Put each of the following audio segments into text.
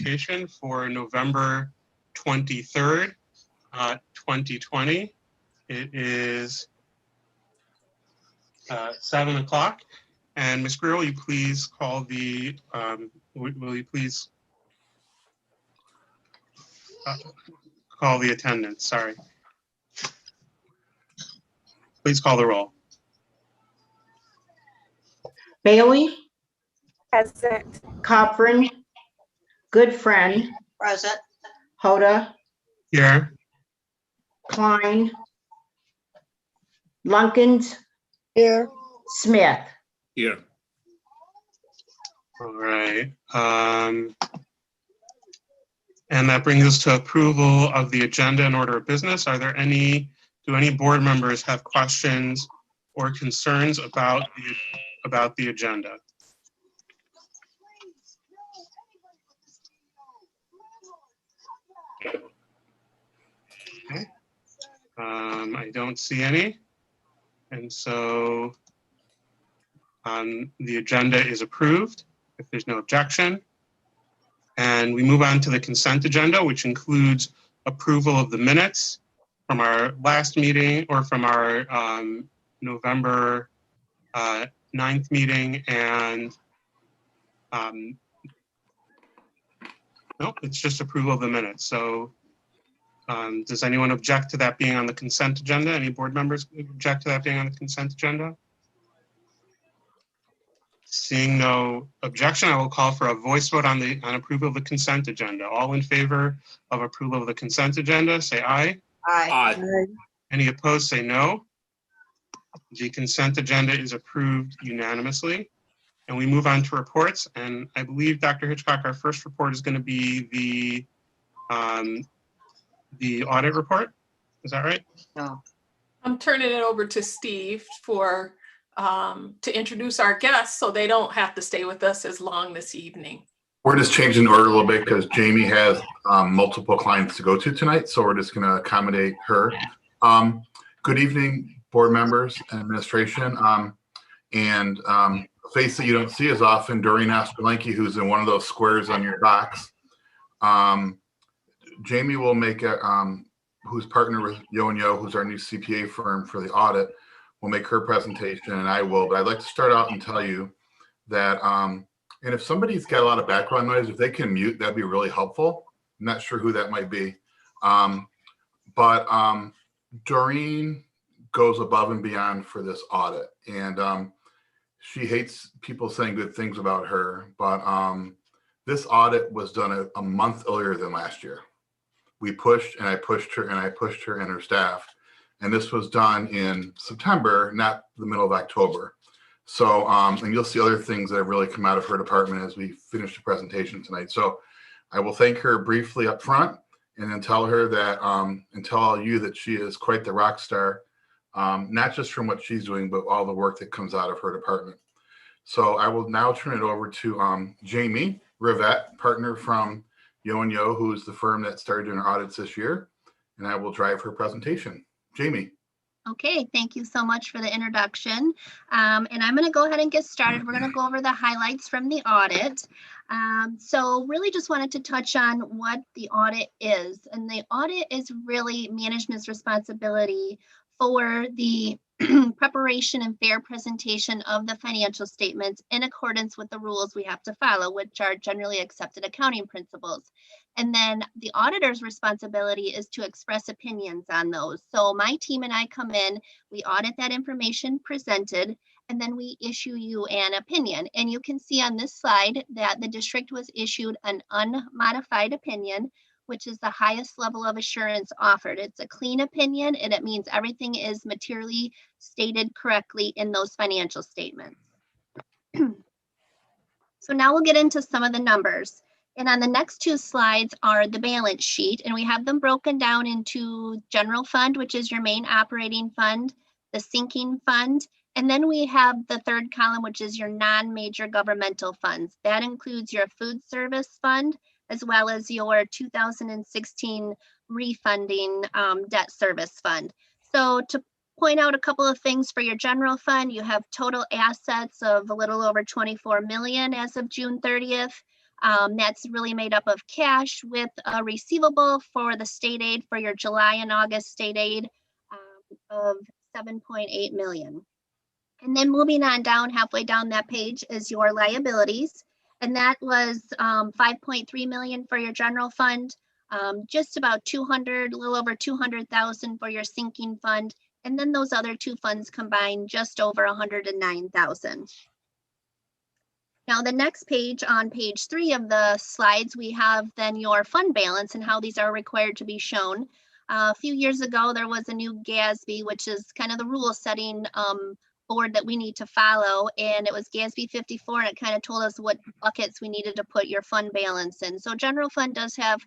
notification for November 23rd, 2020. It is 7 o'clock. And Ms. Greer, will you please call the, will you please call the attendance? Sorry. Please call the roll. Bailey, Present. Cochran, Goodfriend, Present. Hoda, Here. Klein, Lunkins, Here. Smith. Here. All right. And that brings us to approval of the agenda and order of business. Are there do any board members have questions or concerns about the agenda? Okay. I don't see any. And so the agenda is approved if there's no objection. And we move on to the consent agenda, which includes approval of the minutes from our last meeting or from our November 9th meeting. And no, it's just approval of the minutes. So does anyone object to that being on the consent agenda? Any board members object to that being on the consent agenda? Seeing no objection, I will call for a voice vote on approval of the consent agenda. All in favor of approval of the consent agenda, say aye. Aye. Aye. Any opposed, say no. The consent agenda is approved unanimously. And we move on to reports. And I believe, Dr. Hitchcock, our first report is going to be the audit report. Is that right? No. I'm turning it over to Steve for to introduce our guests so they don't have to stay with us as long this evening. We're just changing the order a little bit because Jamie has multiple clients to go to tonight, so we're just going to accommodate her. Good evening, board members and administration. A face that you don't see as often, Doreen Asperlenki, who's in one of those squares on your box. Jamie will make who's partnered with Yo & Yo, who's our new CPA firm for the audit, will make her presentation, and I will. But I'd like to start out and tell you that, and if somebody's got a lot of background noise, if they can mute, that'd be really helpful. I'm not sure who that might be. Doreen goes above and beyond for this audit, and she hates people saying good things about her, but this audit was done a month earlier than last year. We pushed, and I pushed her, and I pushed her and her staff. And this was done in September, not the middle of October. So, and you'll see other things that have really come out of her department as we finish the presentation tonight. So I will thank her briefly up front and then tell her that, and tell all you that she is quite the rock star, not just from what she's doing, but all the work that comes out of her department. So I will now turn it over to Jamie Rivette, partner from Yo & Yo, who is the firm that started doing our audits this year, and I will drive her presentation. Jamie. Okay, thank you so much for the introduction. And I'm going to go ahead and get started. We're going to go over the highlights from the audit. So really just wanted to touch on what the audit is. And the audit is really management's responsibility for the preparation and fair presentation of the financial statements in accordance with the rules we have to follow, which are generally accepted accounting principles. And then the auditor's responsibility is to express opinions on those. So my team and I come in, we audit that information presented, and then we issue you an opinion. And you can see on this slide that the district was issued an unmodified opinion, which is the highest level of assurance offered. It's a clean opinion, and it means everything is materially stated correctly in those financial statements. So now we'll get into some of the numbers. And on the next two slides are the balance sheet, and we have them broken down into general fund, which is your main operating fund, the sinking fund, and then we have the third column, which is your non-major governmental funds. That includes your food service fund, as well as your 2016 refunding debt service fund. So to point out a couple of things for your general fund, you have total assets of a little over 24 million as of June 30th. That's really made up of cash with a receivable for the state aid for your July and August state aid of 7.8 million. And then moving on down, halfway down that page is your liabilities. And that was 5.3 million for your general fund, just about 200, a little over 200,000 for your sinking fund. And then those other two funds combined just over 109,000. Now the next page, on page 3 of the slides, we have then your fund balance and how these are required to be shown. A few years ago, there was a new GASB, which is kind of the rule setting board that we need to follow. And it was GASB 54, and it kind of told us what buckets we needed to put your fund balance in. So general fund does have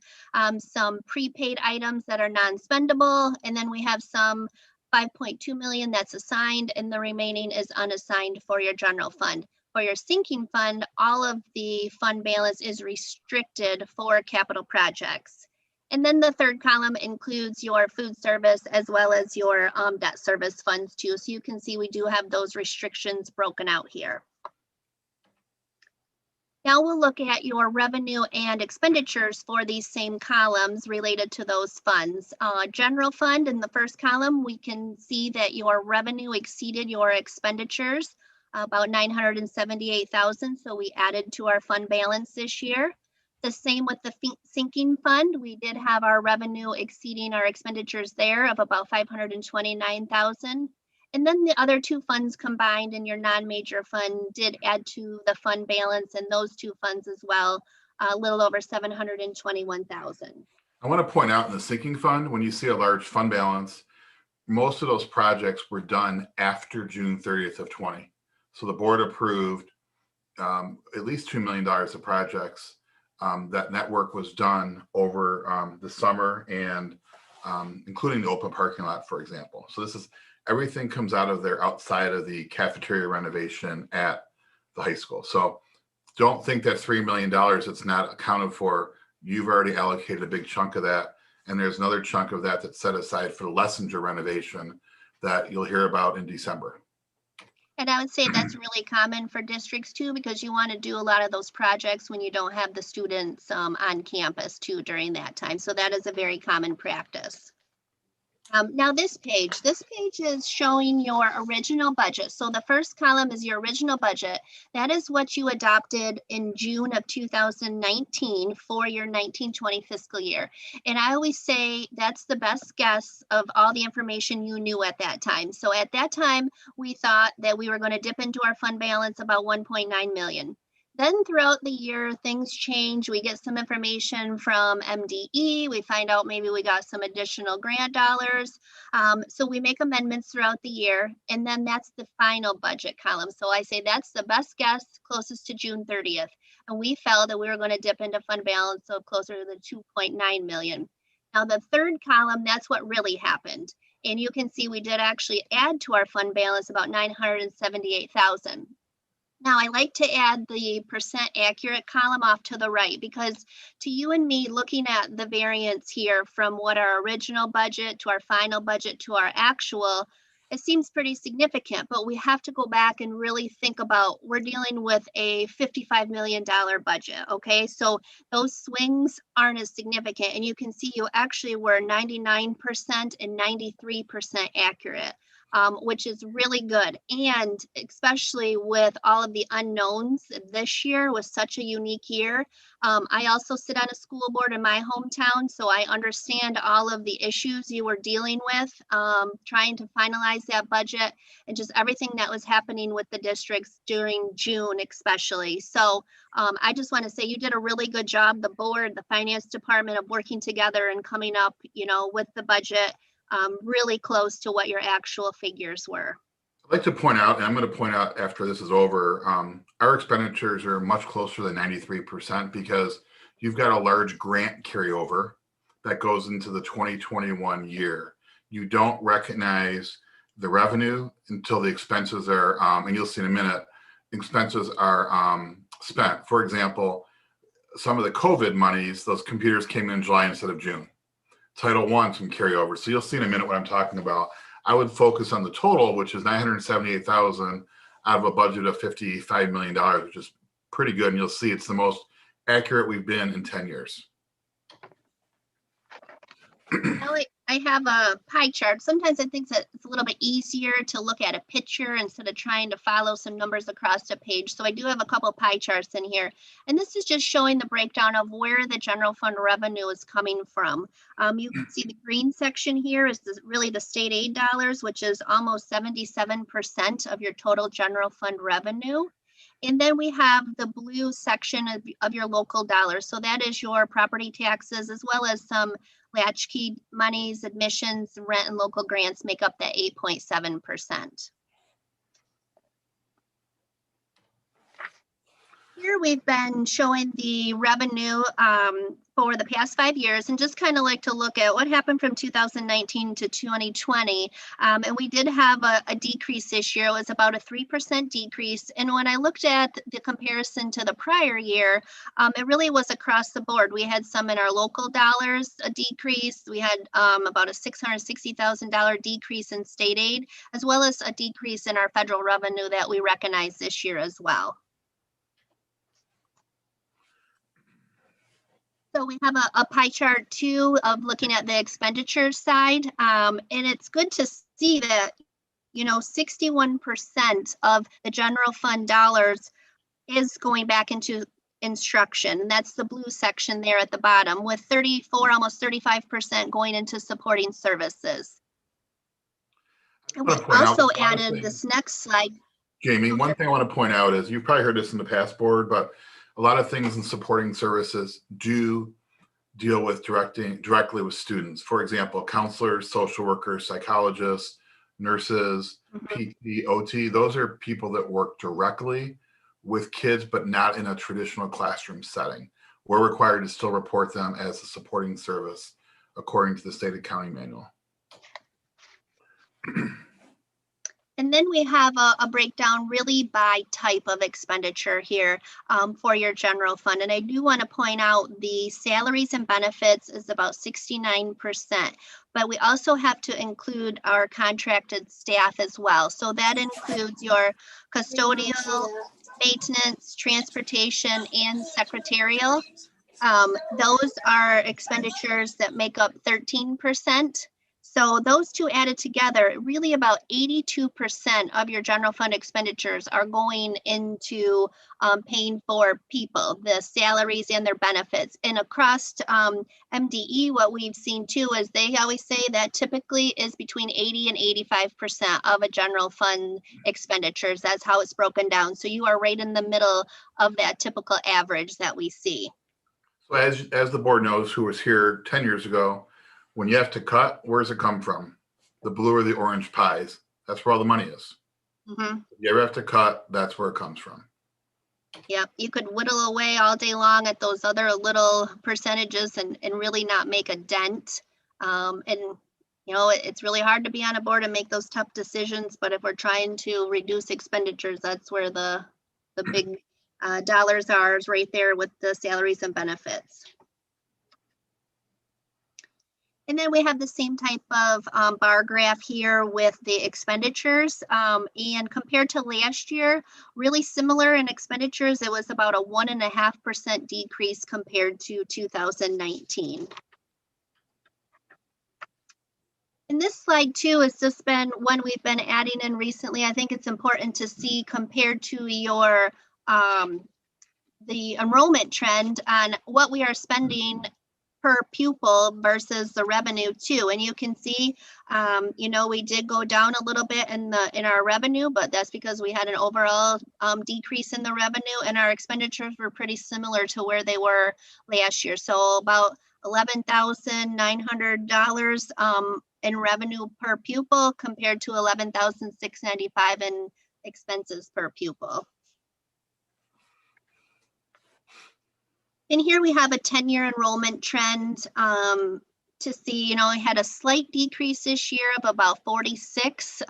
some prepaid items that are non-spendable. And then we have some 5.2 million that's assigned, and the remaining is unassigned for your general fund. For your sinking fund, all of the fund balance is restricted for capital projects. And then the third column includes your food service as well as your debt service funds too. So you can see we do have those restrictions broken out here. Now we'll look at your revenue and expenditures for these same columns related to those funds. General fund, in the first column, we can see that your revenue exceeded your expenditures about 978,000. So we added to our fund balance this year. The same with the sinking fund. We did have our revenue exceeding our expenditures there of about 529,000. And then the other two funds combined in your non-major fund did add to the fund balance, and those two funds as well, a little over 721,000. I want to point out in the sinking fund, when you see a large fund balance, most of those projects were done after June 30th of 20. So the board approved at least $2 million of projects. That work was done over the summer and including the open parking lot, for example. So this is, everything comes out of there outside of the cafeteria renovation at the high school. So don't think that $3 million that's not accounted for. You've already allocated a big chunk of that. And there's another chunk of that that's set aside for the Lessinger renovation that you'll hear about in December. And I would say that's really common for districts too, because you want to do a lot of those projects when you don't have the students on campus too during that time. So that is a very common practice. Now this page is showing your original budget. So the first column is your original budget. That is what you adopted in June of 2019 for your 19-20 fiscal year. And I always say that's the best guess of all the information you knew at that time. So at that time, we thought that we were going to dip into our fund balance about 1.9 million. Then throughout the year, things change. We get some information from MDE. We find out maybe we got some additional grant dollars. So we make amendments throughout the year. And then that's the final budget column. So I say that's the best guess closest to June 30th. And we felt that we were going to dip into fund balance of closer to the 2.9 million. Now the third column, that's what really happened. And you can see we did actually add to our fund balance about 978,000. Now I like to add the percent accurate column off to the right, because to you and me, looking at the variance here from what our original budget to our final budget to our actual, it seems pretty significant, but we have to go back and really think about, we're dealing with a $55 million budget, okay? So those swings aren't as significant, and you can see you actually were 99% and 93% accurate. Which is really good. And especially with all of the unknowns, this year was such a unique year. I also sit on a school board in my hometown, so I understand all of the issues you were dealing with, trying to finalize that budget and just everything that was happening with the districts during June, especially. So I just want to say you did a really good job, the board, the finance department, of working together and coming up, with the budget really close to what your actual figures were. I'd like to point out, and I'm going to point out after this is over, our expenditures are much closer than 93% because you've got a large grant carryover that goes into the 2021 year. You don't recognize the revenue until the expenses are, and you'll see in a minute, expenses are spent. For example, some of the COVID monies, those computers came in July instead of June. Title I, some carryover. So you'll see in a minute what I'm talking about. I would focus on the total, which is 978,000 out of a budget of $55 million, which is pretty good. And you'll see it's the most accurate we've been in 10 years. Now I have a pie chart. Sometimes I think that it's a little bit easier to look at a picture instead of trying to follow some numbers across the page. So I do have a couple pie charts in here. And this is just showing the breakdown of where the general fund revenue is coming from. You can see the green section here is really the state aid dollars, which is almost 77% of your total general fund revenue. And then we have the blue section of your local dollars. So that is your property taxes, as well as some latchkey monies, admissions, rent, and local grants make up that 8.7%. Here we've been showing the revenue for the past 5 years, and just kind of like to look at what happened from 2019 to 2020. And we did have a decrease this year. It was about a 3% decrease. And when I looked at the comparison to the prior year, it really was across the board. We had some in our local dollars, a decrease. We had about a $660,000 decrease in state aid, as well as a decrease in our federal revenue that we recognize this year as well. So we have a pie chart too of looking at the expenditures side. And it's good to see that, 61% of the general fund dollars is going back into instruction. And that's the blue section there at the bottom, with 34, almost 35% going into supporting services. And we also added this next slide. Jamie, one thing I want to point out is, you've probably heard this in the past, board, but a lot of things in supporting services do deal with directly with students. For example, counselors, social workers, psychologists, nurses, PT, OT, those are people that work directly with kids, but not in a traditional classroom setting. We're required to still report them as a supporting service according to the state accounting manual. And then we have a breakdown really by type of expenditure here for your general fund. And I do want to point out the salaries and benefits is about 69%, but we also have to include our contracted staff as well. So that includes your custodial, maintenance, transportation, and secretarial. Those are expenditures that make up 13%. So those two added together, really about 82% of your general fund expenditures are going into paying for people, the salaries and their benefits. And across MDE, what we've seen too is they always say that typically is between 80 and 85% of a general fund expenditures. That's how it's broken down. So you are right in the middle of that typical average that we see. So as the board knows, who was here 10 years ago, when you have to cut, where does it come from? The blue or the orange pies. That's where all the money is. If you ever have to cut, that's where it comes from. Yep, you could whittle away all day long at those other little percentages and really not make a dent. It's really hard to be on a board and make those tough decisions, but if we're trying to reduce expenditures, that's where the big dollars are, is right there with the salaries and benefits. And then we have the same type of bar graph here with the expenditures. And compared to last year, really similar in expenditures, it was about a 1.5% decrease compared to 2019. And this slide too has just been one we've been adding in recently. I think it's important to see compared to your the enrollment trend on what we are spending per pupil versus the revenue too. And you can see, we did go down a little bit in our revenue, but that's because we had an overall decrease in the revenue, and our expenditures were pretty similar to where they were last year. So about $11,900 in revenue per pupil compared to $11,695 in expenses per pupil. And here we have a 10-year enrollment trend to see, we had a slight decrease this year of about 46,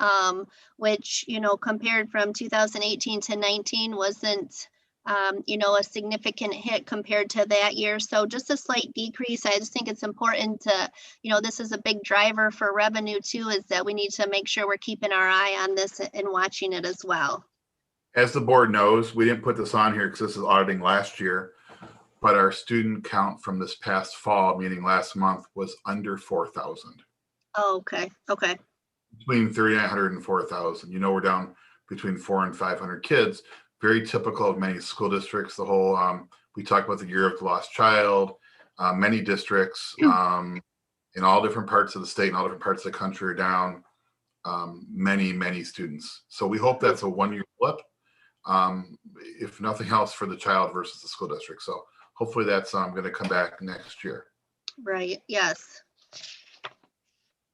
which, compared from 2018 to 19 wasn't, a significant hit compared to that year. So just a slight decrease. I just think it's important to, this is a big driver for revenue too, is that we need to make sure we're keeping our eye on this and watching it as well. As the board knows, we didn't put this on here because this is auditing last year. but our student count from this past fall, meaning last month, was under 4,000. Oh, okay, okay. Between 3,900 and 4,000. You know, we're down between 400 and 500 kids. Very typical of many school districts. The whole, we talk about the year of the lost child. Many districts in all different parts of the state and all different parts of the country are down many students. So we hope that's a one-year blip, if nothing else, for the child versus the school district. So hopefully that's going to come back next year. Right, yes.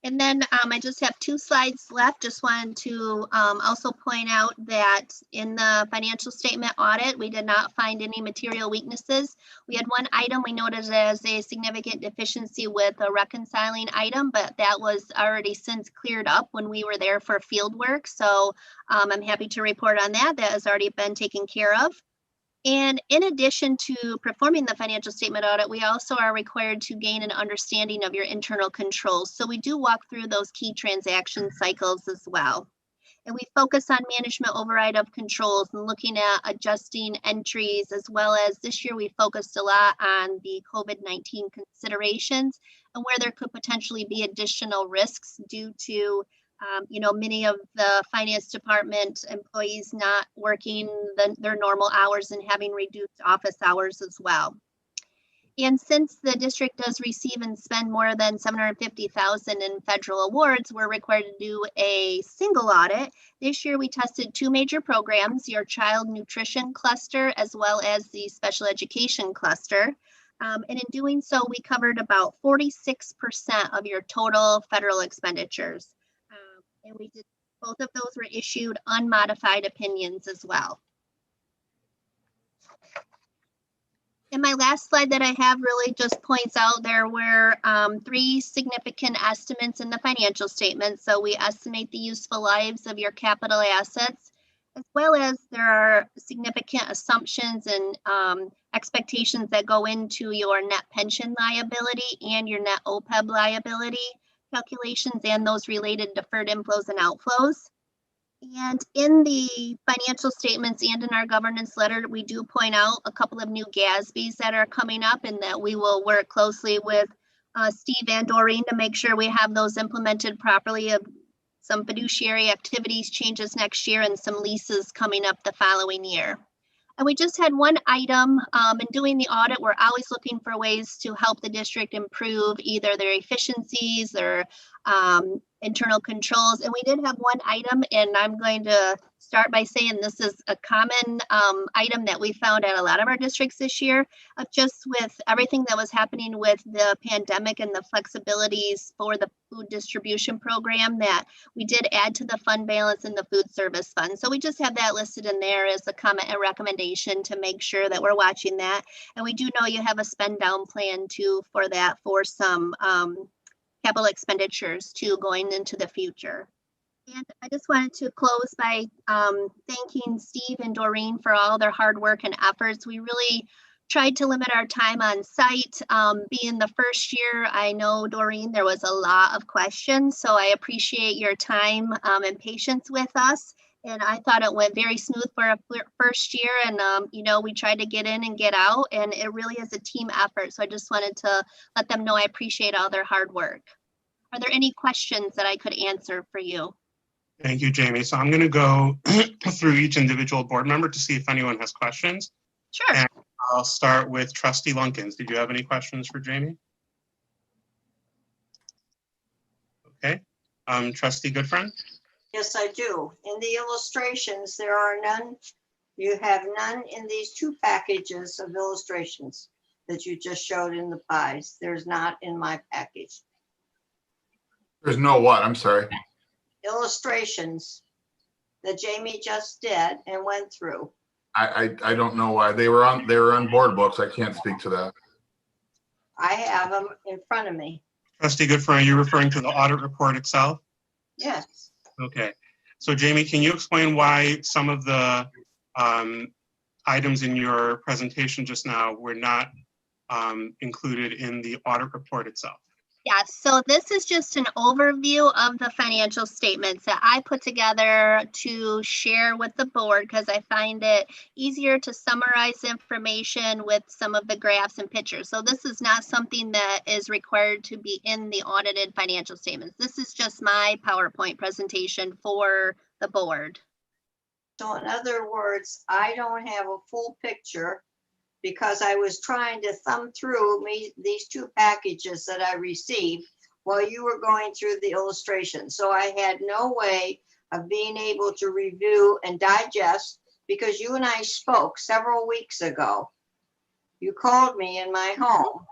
And then I just have 2 slides left. Just wanted to also point out that in the financial statement audit, we did not find any material weaknesses. We had one item we noted as a significant deficiency with a reconciling item, but that was already since cleared up when we were there for field work. So I'm happy to report on that. That has already been taken care of. And in addition to performing the financial statement audit, we also are required to gain an understanding of your internal controls. So we do walk through those key transaction cycles as well. And we focus on management override of controls and looking at adjusting entries, as well as this year we focused a lot on the COVID-19 considerations and where there could potentially be additional risks due to many of the finance department employees not working their normal hours and having reduced office hours as well. And since the district does receive and spend more than $750,000 in federal awards, we're required to do a single audit. This year we tested 2 major programs, your child nutrition cluster, as well as the special education cluster. And in doing so, we covered about 46% of your total federal expenditures. And we did, both of those were issued unmodified opinions as well. And my last slide that I have really just points out there were 3 significant estimates in the financial statement. So we estimate the useful lives of your capital assets, as well as there are significant assumptions and expectations that go into your net pension liability and your net OPEB liability calculations and those related deferred inflows and outflows. And in the financial statements and in our governance letter, we do point out a couple of new GASBs that are coming up and that we will work closely with Steve and Doreen to make sure we have those implemented properly. Some fiduciary activities changes next year and some leases coming up the following year. And we just had one item in doing the audit. We're always looking for ways to help the district improve either their efficiencies or internal controls. And we did have one item, and I'm going to start by saying this is a common item that we found at a lot of our districts this year, just with everything that was happening with the pandemic and the flexibilities for the food distribution program, that we did add to the fund balance in the food service fund. So we just have that listed in there as a comment and recommendation to make sure that we're watching that. And we do know you have a spend down plan too for that, for some capital expenditures too going into the future. And I just wanted to close by thanking Steve and Doreen for all their hard work and efforts. We really tried to limit our time on site. Being the first year, I know, Doreen, there was a lot of questions, so I appreciate your time and patience with us. And I thought it went very smooth for a first year. And, we tried to get in and get out, and it really is a team effort. So I just wanted to let them know I appreciate all their hard work. Are there any questions that I could answer for you? Thank you, Jamie. So I'm going to go through each individual board member to see if anyone has questions. Sure. And I'll start with Trustee Lunkins. Did you have any questions for Jamie? Okay. Trustee Goodfriend? Yes, I do. In the illustrations, there are none. You have none in these 2 packages of illustrations that you just showed in the pies. There's not in my package. There's no what? I'm sorry. Illustrations that Jamie just did and went through. I don't know why they were on board books. I can't speak to that. I have them in front of me. Trustee Goodfriend, are you referring to the audit report itself? Yes. Okay. So Jamie, can you explain why some of the items in your presentation just now were not included in the audit report itself? Yes, so this is just an overview of the financial statements that I put together to share with the board because I find it easier to summarize information with some of the graphs and pictures. So this is not something that is required to be in the audited financial statements. This is just my PowerPoint presentation for the board. So in other words, I don't have a full picture because I was trying to thumb through these two packages that I received while you were going through the illustration. So I had no way of being able to review and digest because you and I spoke several weeks ago. You called me in my home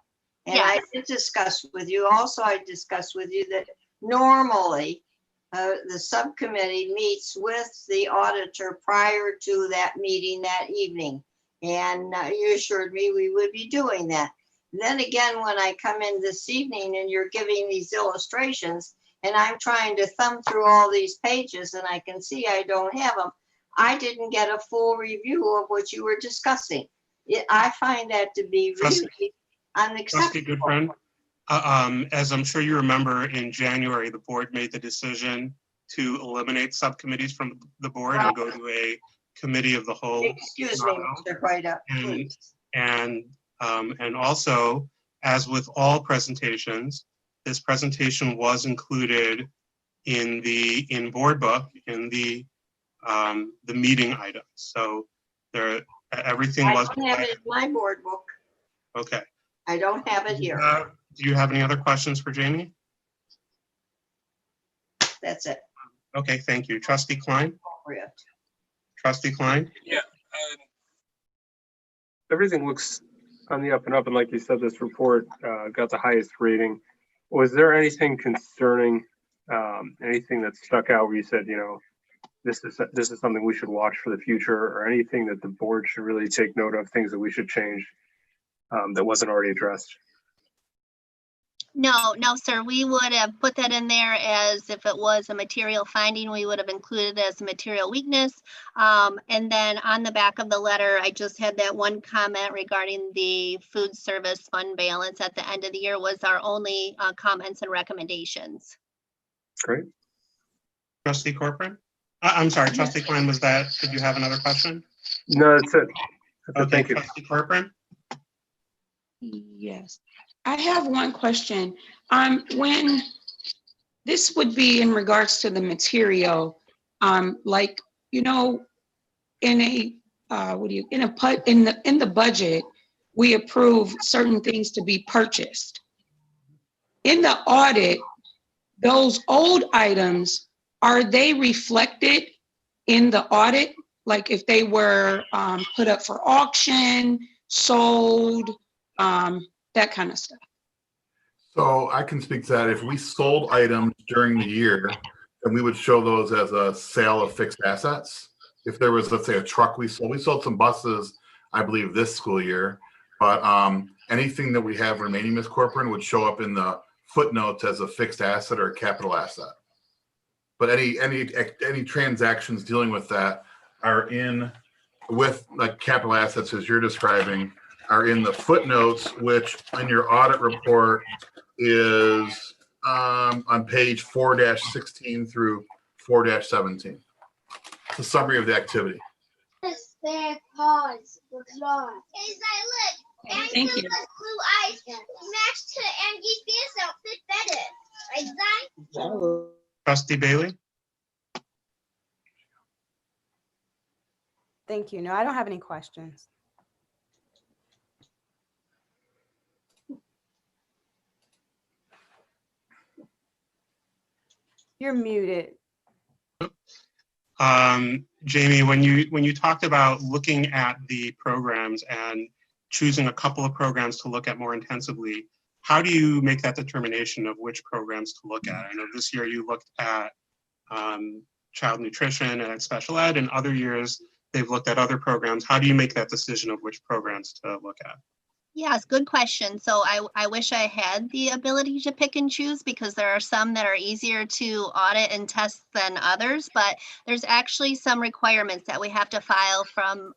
and I did discuss with you. Also, I discussed with you that normally the subcommittee meets with the auditor prior to that meeting that evening. And you assured me we would be doing that. Then again, when I come in this evening and you're giving these illustrations and I'm trying to thumb through all these pages and I can see I don't have them, I didn't get a full review of what you were discussing. I find that to be really unacceptable. Good friend. As I'm sure you remember, in January, the board made the decision to eliminate subcommittees from the board and go to a committee of the whole. Excuse me, Mr. White, please. And also, as with all presentations, this presentation was included in board book in the meeting items. So everything was. I don't have it in my board book. Okay. I don't have it here. Do you have any other questions for Jamie? That's it. Okay, thank you. Trustee Klein? Trustee Klein? Yeah. Everything looks on the up and up, and like you said, this report got the highest rating. Was there anything concerning, anything that stuck out where you said, you know, this is something we should watch for the future, or anything that the board should really take note of, things that we should change that wasn't already addressed? No, sir. We would have put that in there as if it was a material finding, we would have included it as a material weakness. And then on the back of the letter, I just had that one comment regarding the food service fund balance at the end of the year was our only comments and recommendations. Great. Trustee Corcoran? I'm sorry, Trustee Klein, did you have another question? No, that's it. Okay, thank you. Trustee Corcoran? Yes, I have one question. When this would be in regards to the material, like, you know, in the budget, we approve certain things to be purchased. In the audit, those old items, are they reflected in the audit? Like if they were put up for auction, sold, that kind of stuff? So I can speak to that. If we sold items during the year, then we would show those as a sale of fixed assets. If there was, let's say, a truck we sold some buses, I believe this school year, but anything that we have remaining, Ms. Corcoran, would show up in the footnotes as a fixed asset or a capital asset. But any transactions dealing with that are in with like capital assets as you're describing are in the footnotes, which in your audit report is on page 4-16 through 4-17. It's a summary of the activity. Thank you. Trustee Bailey? Thank you. No, I don't have any questions. You're muted. Jamie, when you talked about looking at the programs and choosing a couple of programs to look at more intensively, how do you make that determination of which programs to look at? I know this year you looked at child nutrition and special ed, and other years they've looked at other programs. How do you make that decision of which programs to look at? Yes, good question. So I wish I had the ability to pick and choose because there are some that are easier to audit and test than others, but there's actually some requirements that we have to follow from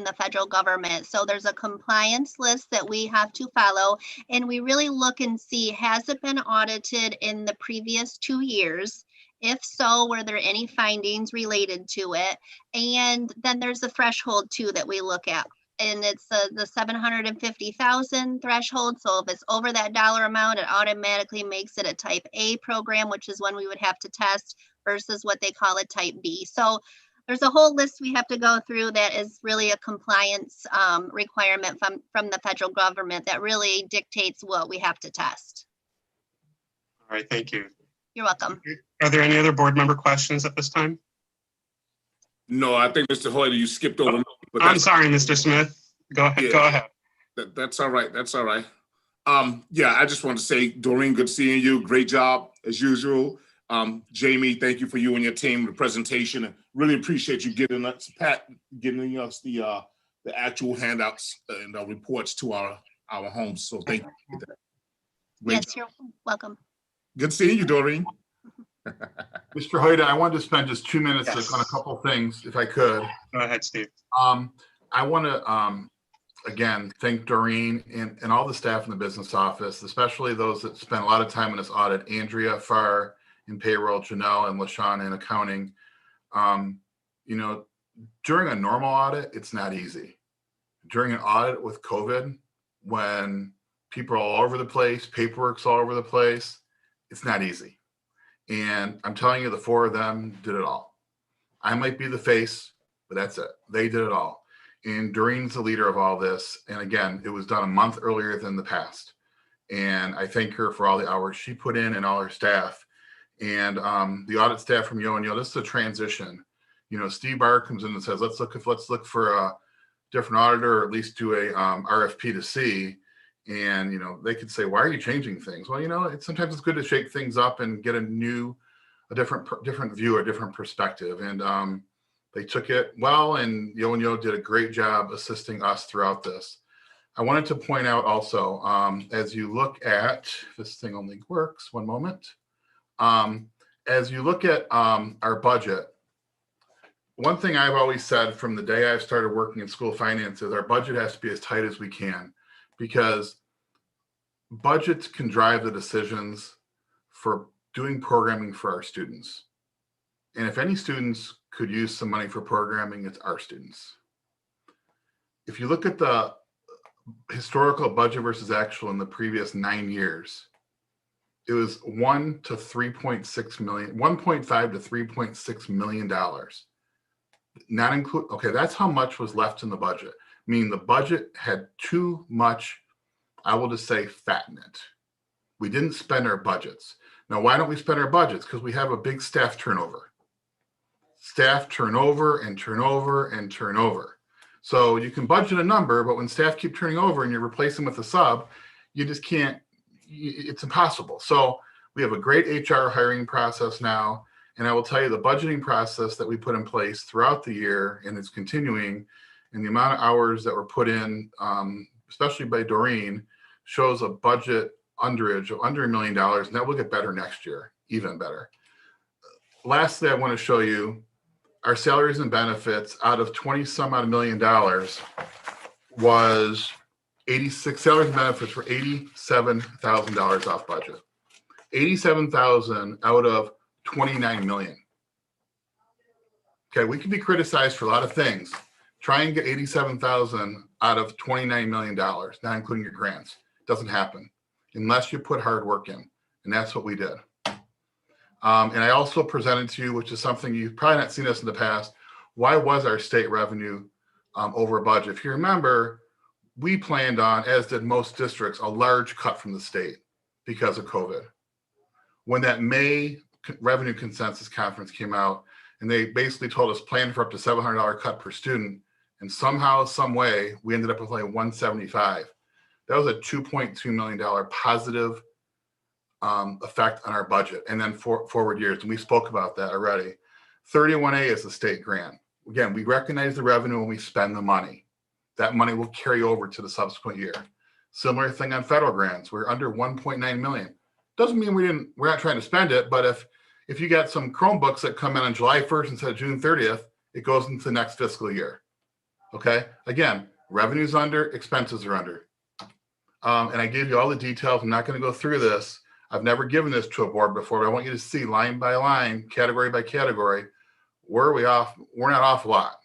the federal government. So there's a compliance list that we have to follow, and we really look and see, has it been audited in the previous 2 years? If so, were there any findings related to it? And then there's a threshold too that we look at. And it's the 750,000 threshold. So if it's over that dollar amount, it automatically makes it a type A program, which is one we would have to test versus what they call a type B. So there's a whole list we have to go through that is really a compliance requirement from the federal government that really dictates what we have to test. All right, thank you. You're welcome. Are there any other board member questions at this time? No, I think Mr. Hoyt, you skipped over. But I'm sorry, Mr. Smith. Go ahead. Yeah. Go ahead. That's all right. That's all right. Yeah, I just want to say, Doreen, good seeing you. Great job as usual. Jamie, thank you for you and your team, the presentation. Really appreciate you getting us the actual handouts and reports to our homes. So thank you for that. Great Yes, job. you're welcome. Good seeing you, Doreen. Mr. Hoyt, I wanted to spend just 2 minutes Yes. on a couple things, if I could. Go ahead, Steve. I want to, again, thank Doreen and all the staff in the business office, especially those that spent a lot of time in this audit, Andrea Farr in payroll, Janelle and LaShawn in accounting. You know, during a normal audit, it's not easy. During an audit with COVID, when people are all over the place, paperwork's all over the place, it's not easy. And I'm telling you, the 4 of them did it all. I might be the face, but that's it. They did it all. And Doreen's the leader of all this. And again, it was done a month earlier than the past. And I thank her for all the hours she put in and all her staff. And the audit staff from Yo and Yo, this is a transition. You know, Steve Barr comes in and says, let's look for a different auditor, or at least do a RFP to see. And, you know, they could say, why are you changing things? Well, you know, sometimes it's good to shake things up and get a different view, a different perspective. And they took it well, and Yo and Yo did a great job assisting us throughout this. I wanted to point out also, as you look at, this thing only works, one moment. As you look at our budget, one thing I've always said from the day I've started working in school finance is our budget has to be as tight as we can, because budgets can drive the decisions for doing programming for our students. And if any students could use some money for programming, it's our students. If you look at the historical budget versus actual in the previous 9 years, it was $1.5 to $3.6 million. Not include, okay, that's how much was left in the budget. Meaning the budget had too much, I will just say, fat in it. We didn't spend our budgets. Now, why don't we spend our budgets? Because we have a big staff turnover. Staff turnover and turnover and turnover. So you can budget a number, but when staff keep turning over and you're replacing with a sub, you just can't, it's impossible. So we have a great HR hiring process now. And I will tell you, the budgeting process that we put in place throughout the year, and it's continuing, and the amount of hours that were put in, especially by Doreen, shows a budget underage of under $1 million, and that will get better next year, even better. Lastly, I want to show you our salaries and benefits. Out of 20 some odd $1 million was 86, salaries and benefits were $87,000 off budget. 87,000 out of 29 million. Okay, we can be criticized for a lot of things. Try and get 87,000 out of $29 million, not including your grants. Doesn't happen unless you put hard work in, and that's what we did. And I also presented to you, which is something you've probably not seen us in the past, why was our state revenue over budget? If you remember, we planned on, as did most districts, a large cut from the state because of COVID. When that May revenue consensus conference came out, and they basically told us plan for up to $700 cut per student, and somehow, some way, we ended up with like 175. That was a $2.2 million positive effect on our budget. And then forward years, and we spoke about that already. 31A is a state grant. Again, we recognize the revenue when we spend the money. that money will carry over to the subsequent year. Similar thing on federal grants. We're under 1.9 million. Doesn't mean we're not trying to spend it, but if you got some Chromebooks that come in on July 1st instead of June 30th, it goes into the next fiscal year. Okay. Again, revenue's under, expenses are under. And I gave you all the details. I'm not going to go through this. I've never given this to a board before, but I want you to see line by line, category by category, where are we off? We're not off a lot.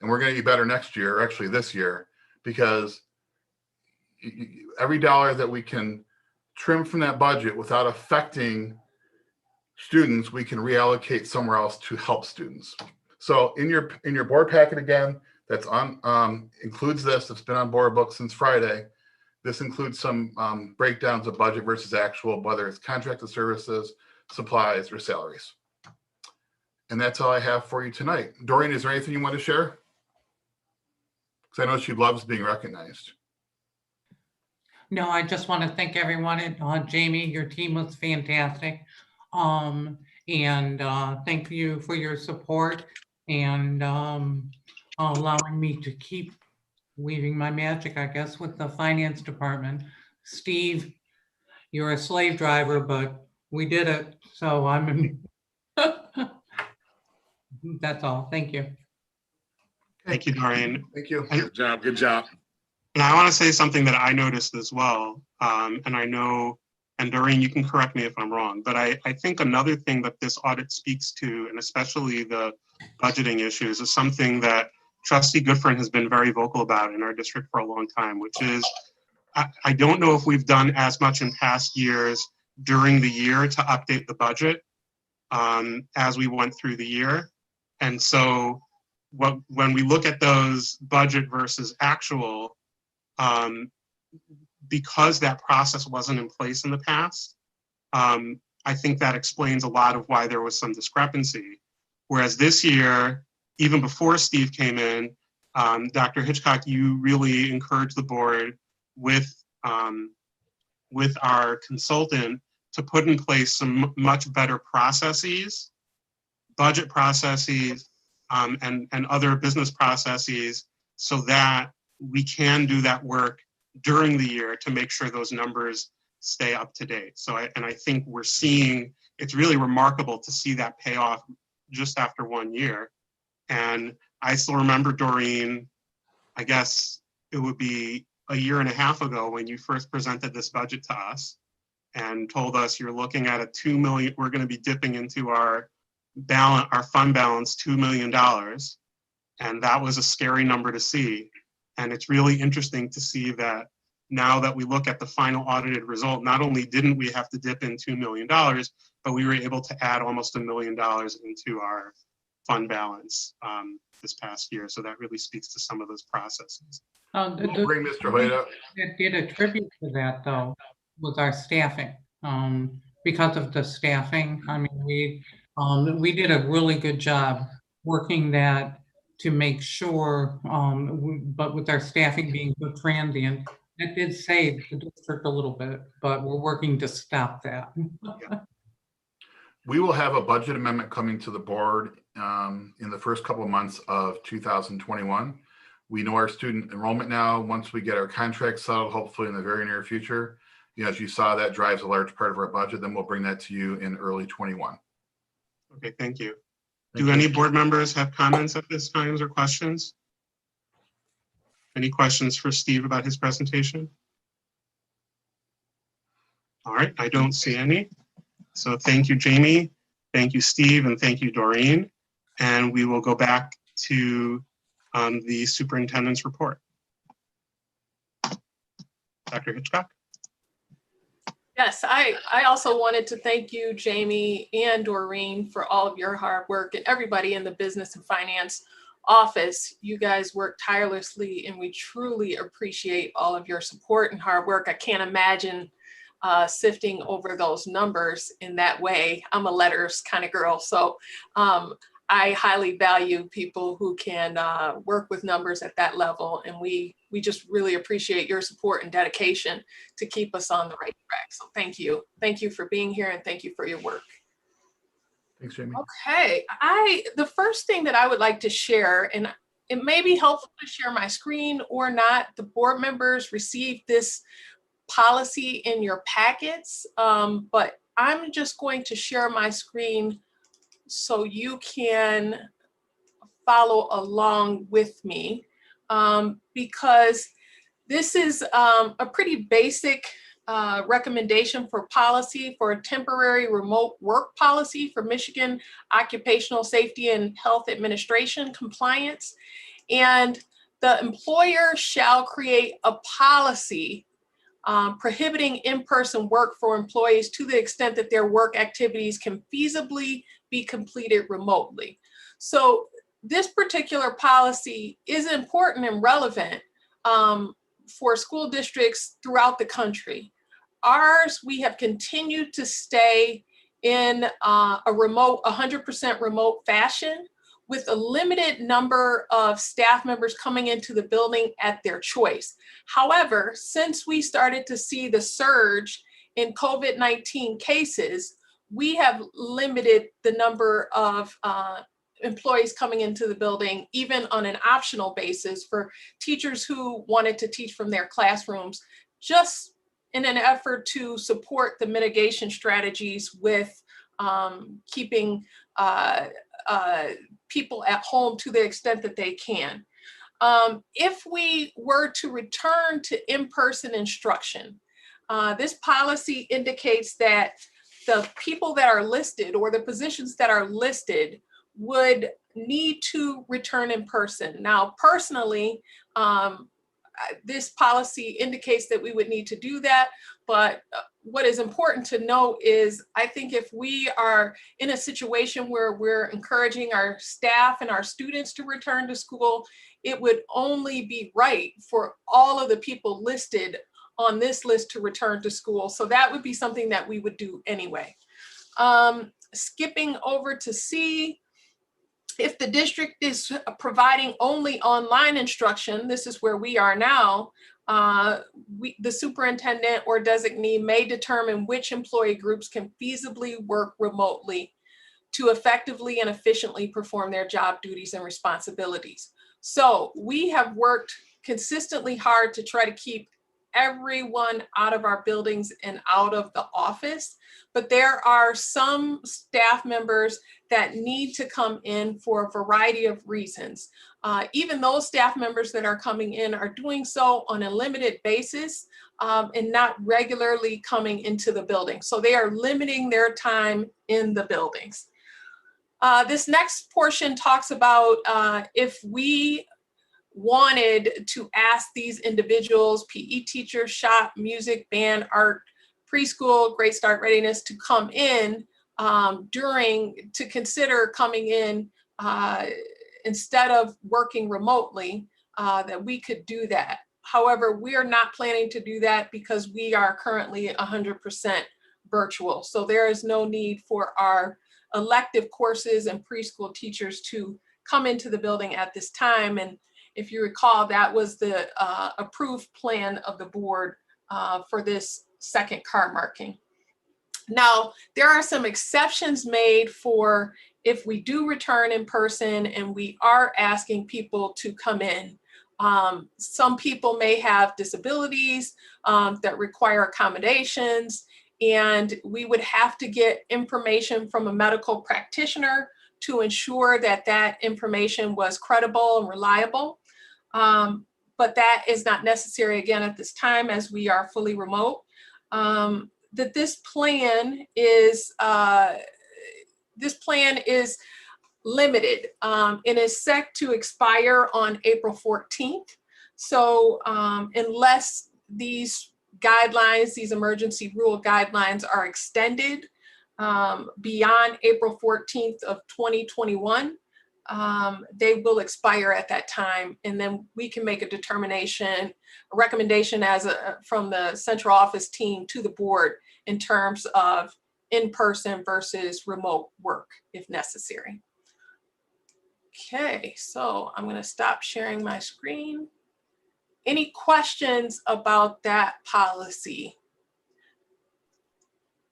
And we're going to be better next year, or actually this year, because every dollar that we can trim from that budget without affecting students, we can reallocate somewhere else to help students. So in your board packet, again, that's on includes this. It's been on board book since Friday. This includes some breakdowns of budget versus actual, whether it's contracted services, supplies, or salaries. And that's all I have for you tonight. Doreen, is there anything you want to share? Because I know she loves being recognized. No, I just want to thank everyone. Jamie, your team was fantastic. And thank you for your support and allowing me to keep weaving my magic, I guess, with the finance department. Steve, you're a slave driver, but we did it. So I'm, that's all. Thank you. Thank you, Doreen. Thank you. Good job. Good job. And I want to say something that I noticed as well. And I know, and Doreen, you can correct me if I'm wrong, but I think another thing that this audit speaks to, and especially the budgeting issues, is something that Trustee Goodfriend has been very vocal about in our district for a long time, which is, I don't know if we've done as much in past years during the year to update the budget as we went through the year. And so when we look at those budget versus actual, because that process wasn't in place in the past, I think that explains a lot of why there was some discrepancy. Whereas this year, even before Steve came in, Dr. Hitchcock, you really encouraged the board with our consultant to put in place some much better processes, budget processes, and other business processes, so that we can do that work during the year to make sure those numbers stay up to date. So I think we're seeing, it's really remarkable to see that pay off just after 1 year. And I still remember, Doreen, I guess it would be a year and a half ago when you first presented this budget to us and told us you're looking at a $2 million, we're going to be dipping into our balance, our fund balance, $2 million. And that was a scary number to see. And it's really interesting to see that now that we look at the final audited result, not only didn't we have to dip in $2 million, but we were able to add almost $1 million into our fund balance this past year. So that really speaks to some of those processes. Bring Mr. Hoyt up. It did attribute to that, though, was our staffing. Because of the staffing, I mean, we did a really good job working that to make sure, but with our staffing being so transient, it did save the district a little bit, but we're working to stop that. We will have a budget amendment coming to the board in the first couple of months of 2021. We know our student enrollment now. Once we get our contract settled, hopefully in the very near future, as you saw, that drives a large part of our budget. Then we'll bring that to you in early 21. Okay, thank you. Do any board members have comments at this time or questions? Any questions for Steve about his presentation? All right, I don't see any. So thank you, Jamie. Thank you, Steve, and thank you, Doreen. And we will go back to the superintendent's report. Dr. Hitchcock? Yes, I also wanted to thank you, Jamie and Doreen, for all of your hard work, and everybody in the business and finance office. You guys work tirelessly, and we truly appreciate all of your support and hard work. I can't imagine sifting over those numbers in that way. I'm a letters kind of girl, so I highly value people who can work with numbers at that level, and we just really appreciate your support and dedication to keep us on the right track. So thank you. Thank you for being here, and thank you for your work. Thanks, Jamie. Okay, the first thing that I would like to share, and It may be helpful to share my screen or not. The board members received this policy in your packets, but I'm just going to share my screen so you can follow along with me, because this is a pretty basic recommendation for policy for a temporary remote work policy for Michigan Occupational Safety and Health Administration compliance. And the employer shall create a policy prohibiting in-person work for employees to the extent that their work activities can feasibly be completed remotely. So this particular policy is important and relevant for school districts throughout the country. Ours, we have continued to stay in a remote, 100% remote fashion, with a limited number of staff members coming into the building at their choice. However, since we started to see the surge in COVID-19 cases, we have limited the number of employees coming into the building, even on an optional basis for teachers who wanted to teach from their classrooms, just in an effort to support the mitigation strategies with keeping people at home to the extent that they can. If we were to return to in-person instruction, this policy indicates that the people that are listed or the positions that are listed would need to return in person. Now, personally, this policy indicates that we would need to do that, but what is important to note is I think if we are in a situation where we're encouraging our staff and our students to return to school, it would only be right for all of the people listed on this list to return to school. So that would be something that we would do anyway. Skipping over to C, if the district is providing only online instruction, this is where we are now, the superintendent or designee may determine which employee groups can feasibly work remotely to effectively and efficiently perform their job duties and responsibilities. So we have worked consistently hard to try to keep everyone out of our buildings and out of the office, but there are some staff members that need to come in for a variety of reasons. Even those staff members that are coming in are doing so on a limited basis and not regularly coming into the building. So they are limiting their time in the buildings. This next portion talks about if we wanted to ask these individuals, PE teachers, shop, music, band, art, preschool, Great Start Readiness, to come in to consider coming in instead of working remotely, that we could do that. However, we are not planning to do that because we are currently 100% virtual. So there is no need for our elective courses and preschool teachers to come into the building at this time. And if you recall, that was the approved plan of the board for this second card marking. Now, there are some exceptions made for if we do return in person and we are asking people to come in. Some people may have disabilities that require accommodations, and we would have to get information from a medical practitioner to ensure that that information was credible and reliable. But that is not necessary again at this time as we are fully remote. That this plan is limited and is set to expire on April 14th. So unless these guidelines, these emergency rule guidelines are extended beyond April 14th of 2021, they will expire at that time, and then we can make a determination, a recommendation from the central office team to the board in terms of in-person versus remote work if necessary. Okay, so I'm going to stop sharing my screen. Any questions about that policy?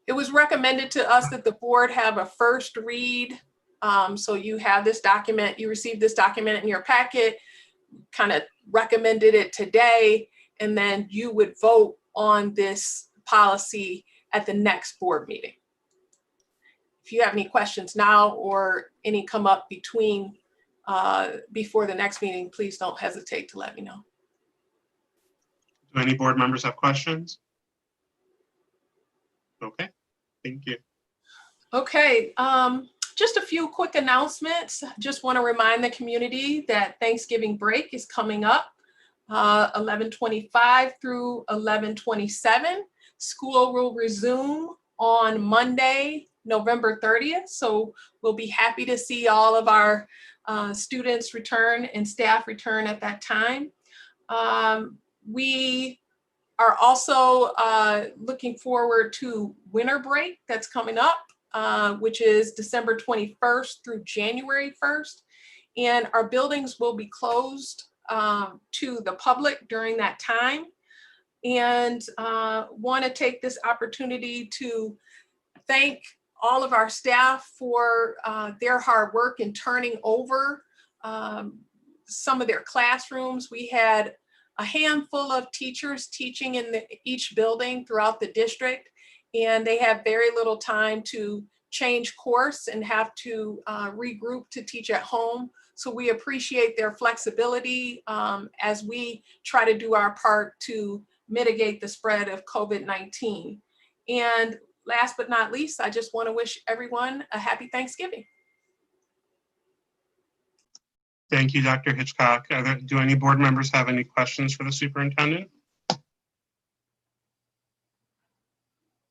It was recommended to us that the board have a first read So you have this document, you received this document in your packet, kind of recommended it today, and then you would vote on this policy at the next board meeting. If you have any questions now or any come up before the next meeting, please don't hesitate to let me know. Do any board members have questions? Okay, thank you. Okay, just a few quick announcements. Just want to remind the community that Thanksgiving break is coming up, 11/25 through 11/27. School will resume on Monday, November 30th. So we'll be happy to see all of our students return and staff return at that time. We are also looking forward to winter break that's coming up, which is December 21st through January 1st. And our buildings will be closed to the public during that time. And want to take this opportunity to thank all of our staff for their hard work in turning over some of their classrooms. We had a handful of teachers teaching in each building throughout the district, and they have very little time to change course and have to regroup to teach at home. So we appreciate their flexibility as we try to do our part to mitigate the spread of COVID-19. And last but not least, I just want to wish everyone a happy Thanksgiving. Thank you, Dr. Hitchcock. Do any board members have any questions for the superintendent?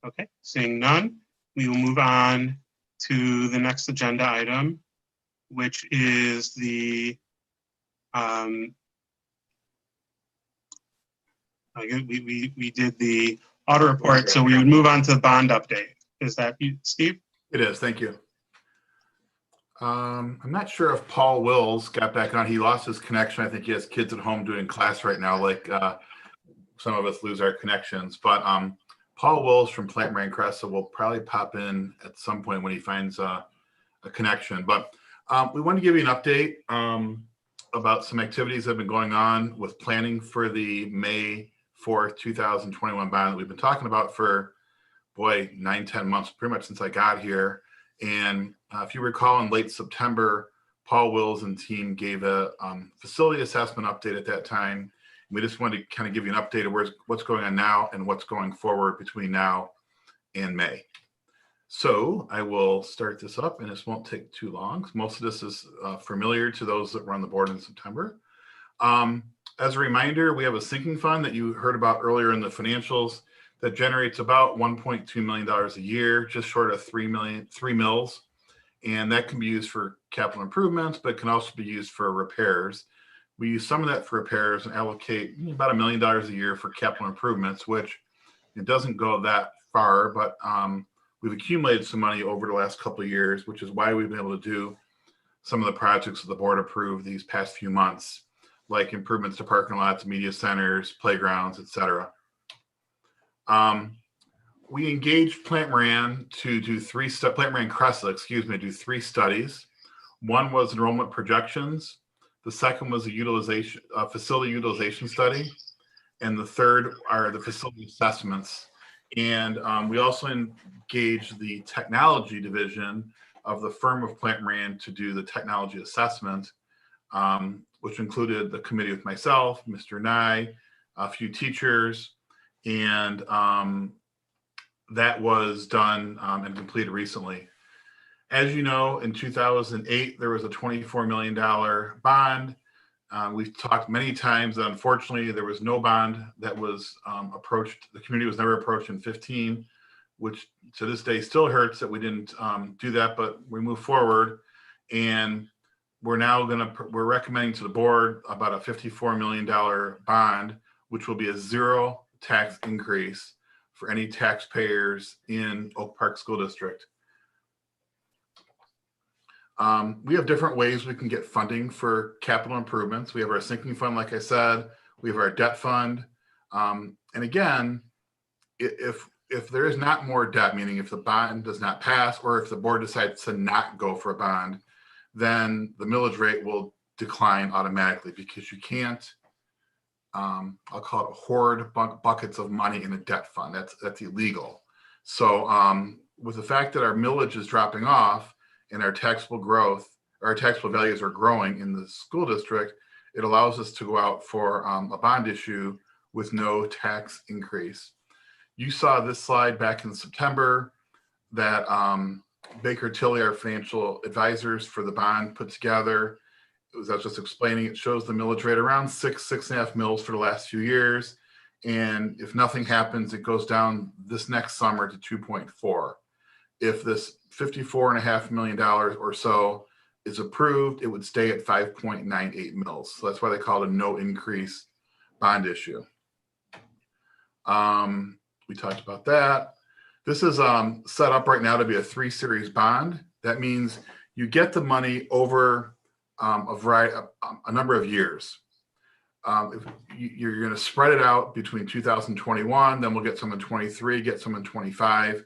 Okay, seeing none, we will move on to the next agenda item, which is the we did the audit report, so we would move on to the bond update. Is that you, Steve? It is, thank you. I'm not sure if Paul Wills got back on. He lost his connection. I think he has kids at home doing class right now, like some of us lose our connections. But Paul Wills from Plant Moran Cressa will probably pop in at some point when he finds a connection. But we want to give you an update about some activities that have been going on with planning for the May 4th, 2021 bond that we've been talking about for, boy, 9-10 months, pretty much since I got here. And if you recall, in late September, Paul Wills and team gave a facility assessment update at that time. We just wanted to kind of give you an update of what's going on now and what's going forward between now and May. So I will start this up, and this won't take too long. Most of this is familiar to those that were on the board in September. As a reminder, we have a sinking fund that you heard about earlier in the financials that generates about $1.2 million a year, just short of 3 mils. And that can be used for capital improvements, but can also be used for repairs. We use some of that for repairs and allocate about $1 million a year for capital improvements, which it doesn't go that far, but we've accumulated some money over the last couple of years, which is why we've been able to do some of the projects that the board approved these past few months, like improvements to parking lots, media centers, playgrounds, et cetera. We engaged Plant Moran to do Plant Moran Cressa, excuse me, do 3 studies. One was enrollment projections. The second was a facility utilization study. And the third are the facility assessments. And we also engaged the technology division of the firm of Plant Moran to do the technology assessment, which included the committee with myself, Mr. Nye, a few teachers, and that was done and completed recently. As you know, in 2008, there was a $24 million bond. We've talked many times that unfortunately there was no bond that was approached. The community was never approached in 15, which to this day still hurts that we didn't do that, but we move forward. And we're now we're recommending to the board about a $54 million bond, which will be a 0 tax increase for any taxpayers in Oak Park School District. We have different ways we can get funding for capital improvements. We have our sinking fund, like I said, we have our debt fund. And again, if if there is not more debt, meaning if the bond does not pass, or if the board decides to not go for a bond, then the millage rate will decline automatically, because you can't, I'll call it hoard buckets of money in a debt fund. That's illegal. So with the fact that our millage is dropping off and our taxable growth, our taxable values are growing in the school district, it allows us to go out for a bond issue with no tax increase. You saw this slide back in September that Baker Tilly, our financial advisors for the bond, put together. I was just explaining, it shows the millage rate around 6.5 mils for the last few years. And if nothing happens, it goes down this next summer to 2.4. If this $54.5 million or so is approved, it would stay at 5.98 mils. So that's why they call it a no increase bond issue. We talked about that. This is set up right now to be a 3 series bond. That means you get the money over a number of years. You're going to spread it out between 2021, then we'll get some in 23, get some in 25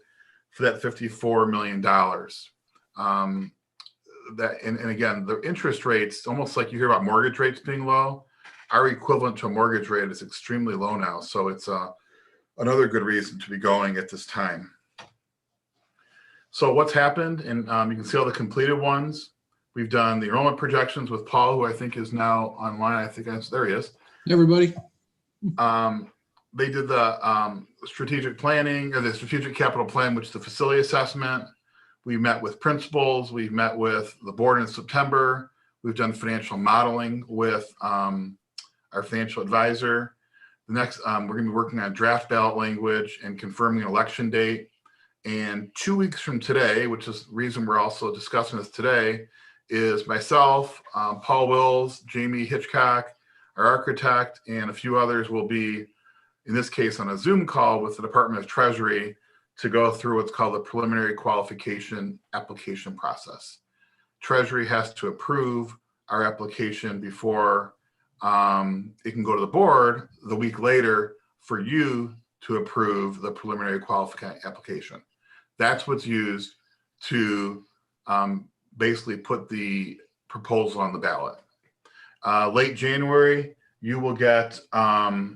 for that $54 million. And again, the interest rates, almost like you hear about mortgage rates being low, our equivalent to a mortgage rate is extremely low now. So it's another good reason to be going at this time. So what's happened, and you can see all the completed ones. We've done the enrollment projections with Paul, who I think is now online. I think there he is. Everybody. They did the strategic planning, or the strategic capital plan, which is the facility assessment. We met with principals. We've met with the board in September. We've done financial modeling with our financial advisor. The next, we're going to be working on draft ballot language and confirming an election date. And 2 weeks from today, which is the reason we're also discussing this today, is myself, Paul Wills, Jamie Hitchcock, our architect, and a few others will be, in this case, on a Zoom call with the Department of Treasury to go through what's called the preliminary qualification application process. Treasury has to approve our application before it can go to the board the week later for you to approve the preliminary qualification application. That's what's used to basically put the proposal on the ballot. Late January, you will get a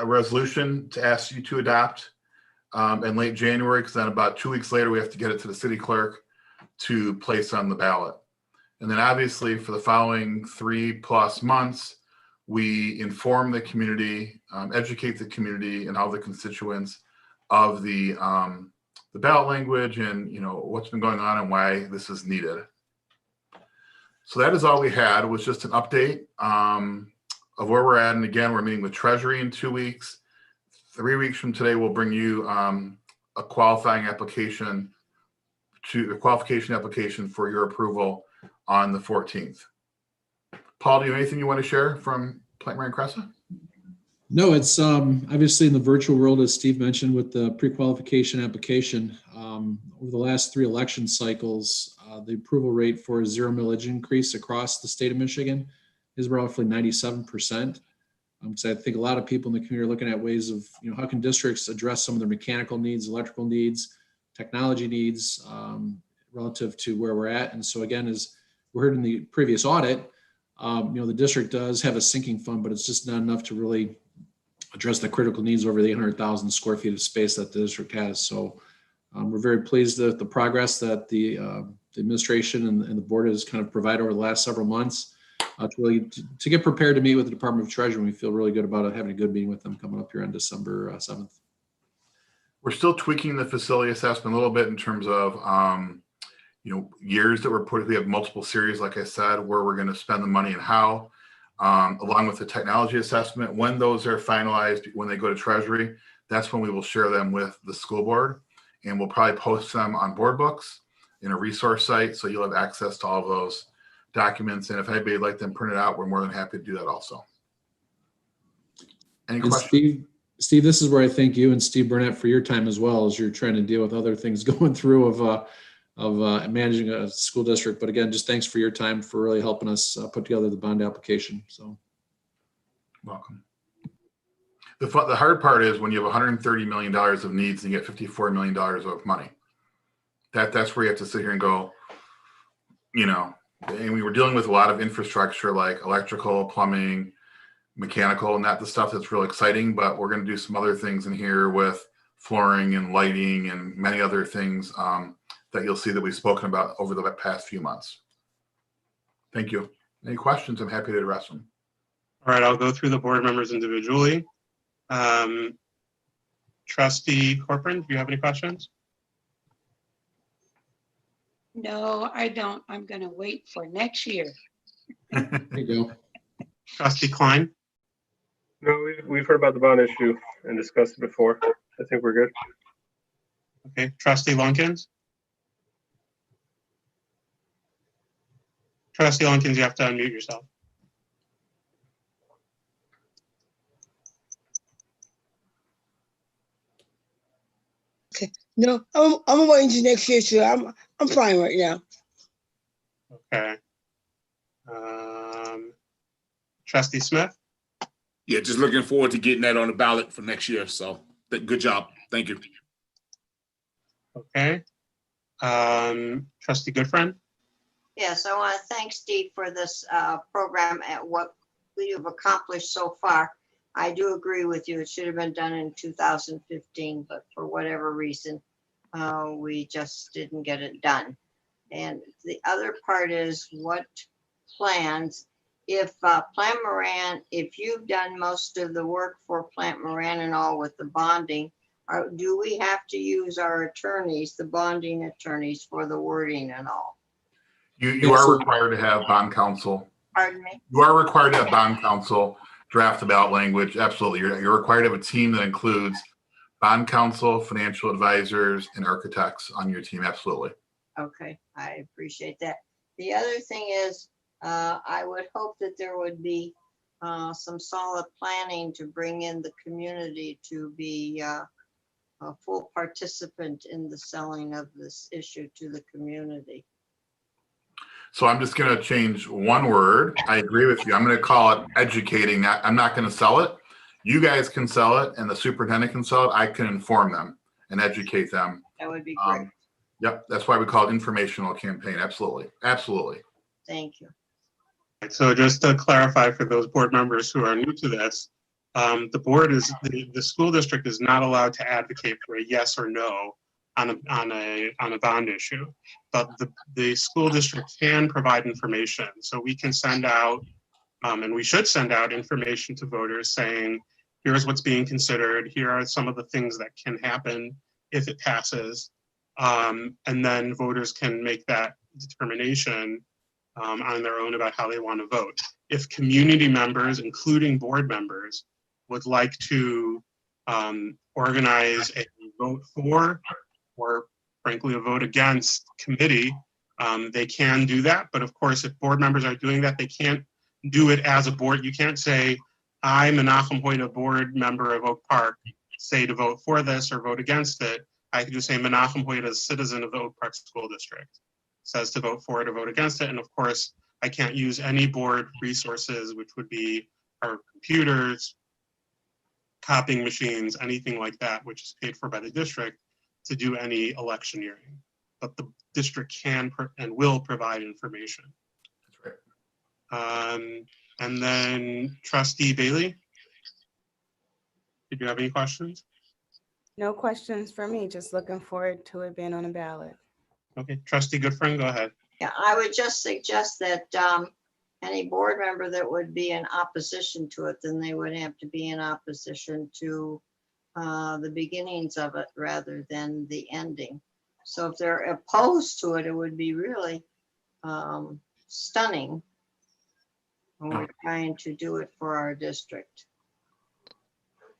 resolution to ask you to adopt in late January, because then about 2 weeks later, we have to get it to the city clerk to place on the ballot. And then obviously for the following 3+ months, we inform the community, educate the community and all the constituents of the ballot language and what's been going on and why this is needed. So that is all we had, was just an update of where we're at. And again, we're meeting with Treasury in 2 weeks. 3 weeks from today, we'll bring you a qualifying application for your approval on the 14th. Paul, do you have anything you want to share from Plant Moran Cressa? No, it's obviously in the virtual world, as Steve mentioned, with the pre-qualification application. Over the last 3 election cycles, the approval rate for a 0 millage increase across the state of Michigan is roughly 97%. So I think a lot of people in the community are looking at ways of, how can districts address some of their mechanical needs, electrical needs, technology needs relative to where we're at. And so again, as we heard in the previous audit, the district does have a sinking fund, but it's just not enough to really address the critical needs over the 800,000 square feet of space that the district has. So we're very pleased with the progress that the administration and the board has kind of provided over the last several months to get prepared to meet with the Department of Treasury. We feel really good about having a good meeting with them coming up here on December 7th. We're still tweaking the facility assessment a little bit in terms of years that we're putting. We have multiple series, like I said, where we're going to spend the money and how, along with the technology assessment. When those are finalized, when they go to Treasury, that's when we will share them with the school board, and we'll probably post them on board books in a resource site, so you'll have access to all of those documents. And if anybody would like them printed out, we're more than happy to do that also. Any questions? Steve, this is where I thank you and Steve Burnett for your time as well, as you're trying to deal with other things going through of managing a school district. But again, just thanks for your time for really helping us put together the bond application. So, welcome. The hard part is when you have $130 million of needs and you get $54 million of money. That's where you have to sit here and go, you know, and we were dealing with a lot of infrastructure like electrical, plumbing, mechanical, and the stuff that's real exciting, but we're going to do some other things in here with flooring and lighting and many other things that you'll see that we've spoken about over the past few months. Thank you. Any questions? I'm happy to address them. All right, I'll go through the board members individually. Trustee Corcoran, do you have any questions? No, I don't. I'm going to wait for next year. There you go. Trustee Klein? No, we've heard about the bond issue and discussed it before. I think we're good. Okay, Trustee Lunkins? Trustee Lunkins, you have to unmute yourself. No, I'm waiting to next year, so I'm fine right now. Okay. Trustee Smith? Yeah, just looking forward to getting that on the ballot for next year. So good job. Thank you. Okay. Trustee Goodfriend? Yes, I want to thank Steve for this program and what we've accomplished so far. I do agree with you. It should have been done in 2015, but for whatever reason, we just didn't get it done. And the other part is what plans, if Plant Moran, if you've done most of the work for Plant Moran and all with the bonding, do we have to use our attorneys, the bonding attorneys, for the wording and all? You are required to have bond counsel. Pardon me? You are required to have bond counsel draft the ballot language. Absolutely. You're required to have a team that includes bond counsel, financial advisors, and architects on your team. Absolutely. Okay, I appreciate that. The other thing is, I would hope that there would be some solid planning to bring in the community to be a full participant in the selling of this issue to the community. So I'm just going to change one word. I agree with you. I'm going to call it educating. I'm not going to sell it. You guys can sell it and the superintendent can sell it. I can inform them and educate them. That would be great. Yep. That's why we call it informational campaign. Absolutely. Absolutely. Thank you. So just to clarify for those board members who are new to this, the school district is not allowed to advocate for a yes or no on a bond issue, but the school district can provide information. So we can send out, and we should send out information to voters saying, here's what's being considered. Here are some of the things that can happen if it passes. And then voters can make that determination on their own about how they want to vote. If community members, including board members, would like to organize a vote for or frankly a vote against committee, they can do that. But of course, if board members are doing that, they can't do it as a board. You can't say, I'm a Menachem Hoyda board member of Oak Park, say to vote for this or vote against it. I could just say Menachem Hoyda, a citizen of the Oak Park School District, says to vote for it or vote against it. And of course, I can't use any board resources, which would be our computers, copying machines, anything like that, which is paid for by the district, to do any electioneering. But the district can and will provide information. That's right. And then Trustee Bailey, did you have any questions? No questions for me, just looking forward to it being on the ballot. Okay, Trustee Goodfriend, go ahead. Yeah, I would just suggest that any board member that would be in opposition to it, then they would have to be in opposition to the beginnings of it rather than the ending. So if they're opposed to it, it would be really stunning when we're trying to do it for our district.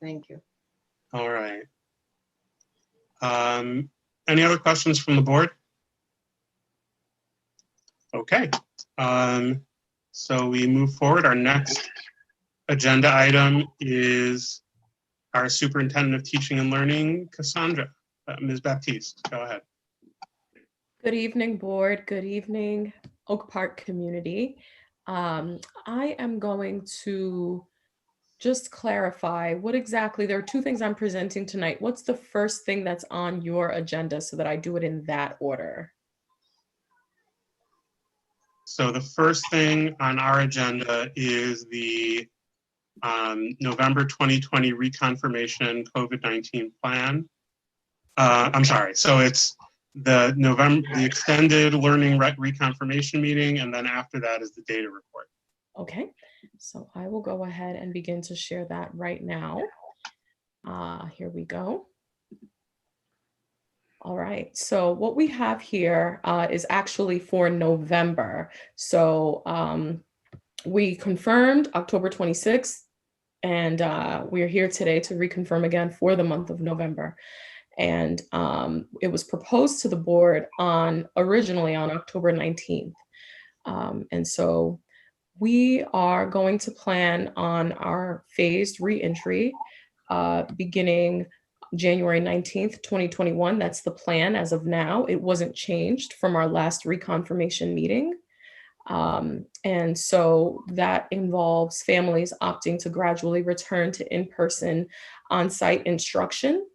Thank you. All right. Any other questions from the board? Okay. So we move forward. Our next agenda item is our Superintendent of Teaching and Learning, Cassandra. Ms. Baptiste, go ahead. Good evening, board. Good evening, Oak Park community. I am going to just clarify what exactly, there are two things I'm presenting tonight. What's the first thing that's on your agenda so that I do it in that order? So the first thing on our agenda is the November 2020 reconfirmation COVID-19 plan. I'm sorry, so it's the extended learning reconfirmation meeting, and then after that is the data report. Okay, so I will go ahead and begin to share that right now. Here we go. All right, so what we have here is actually for November. So we confirmed October 26th, and we are here today to reconfirm again for the month of November. And it was proposed to the board originally on October 19th. And so we are going to plan on our phased reentry beginning January 19th, 2021. That's the plan as of now. It wasn't changed from our last reconfirmation meeting. And so that involves families opting to gradually return to in-person on-site instruction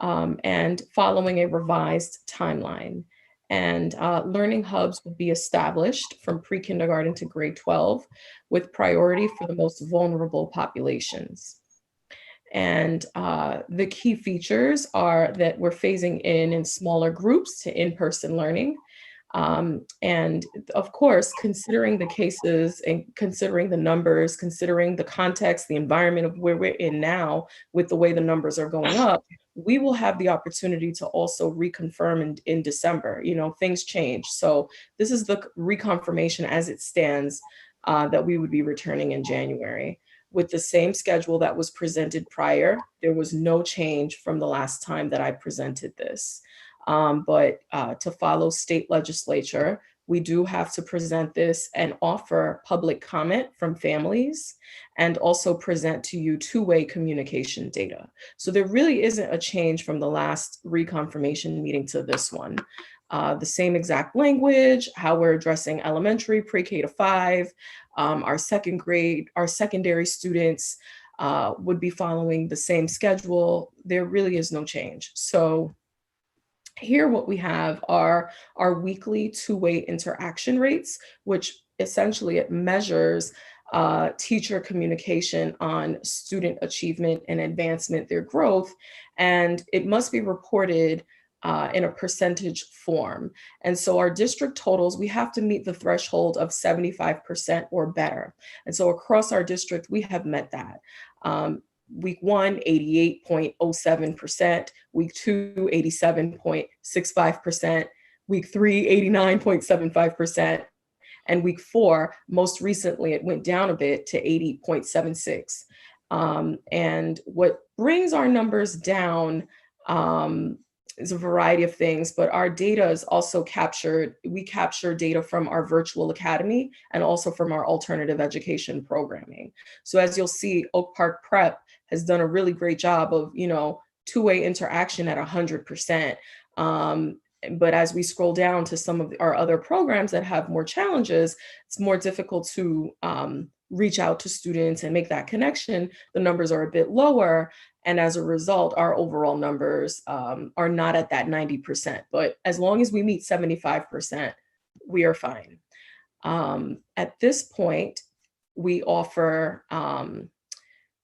and following a revised timeline. And learning hubs will be established from pre-kindergarten to grade 12 with priority for the most vulnerable populations. And the key features are that we're phasing in smaller groups to in-person learning. And of course, considering the cases and considering the numbers, considering the context, the environment of where we're in now with the way the numbers are going up, we will have the opportunity to also reconfirm in December. You know, things change. So this is the reconfirmation as it stands that we would be returning in January. With the same schedule that was presented prior, there was no change from the last time that I presented this. But to follow state legislature, we do have to present this and offer public comment from families and also present to you two-way communication data. So there really isn't a change from the last reconfirmation meeting to this one. The same exact language, how we're addressing elementary, pre-K to 5, our secondary students would be following the same schedule. There really is no change. So here what we have are our weekly two-way interaction rates, which essentially it measures teacher communication on student achievement and advancement, their growth, and it must be reported in a percentage form. And so our district totals, we have to meet the threshold of 75% or better. And so across our district, we have met that. Week 1, 88.07%, week 2, 87.65%, week 3, 89.75%, and week 4, most recently, it went down a bit to 80.76. And what brings our numbers down is a variety of things, but our data is also captured. We capture data from our virtual academy and also from our alternative education programming. So as you'll see, Oak Park Prep has done a really great job of, you know, two-way interaction at 100%. But as we scroll down to some of our other programs that have more challenges, it's more difficult to reach out to students and make that connection. The numbers are a bit lower. And as a result, our overall numbers are not at that 90%. But as long as we meet 75%, we are fine. At this point, we offer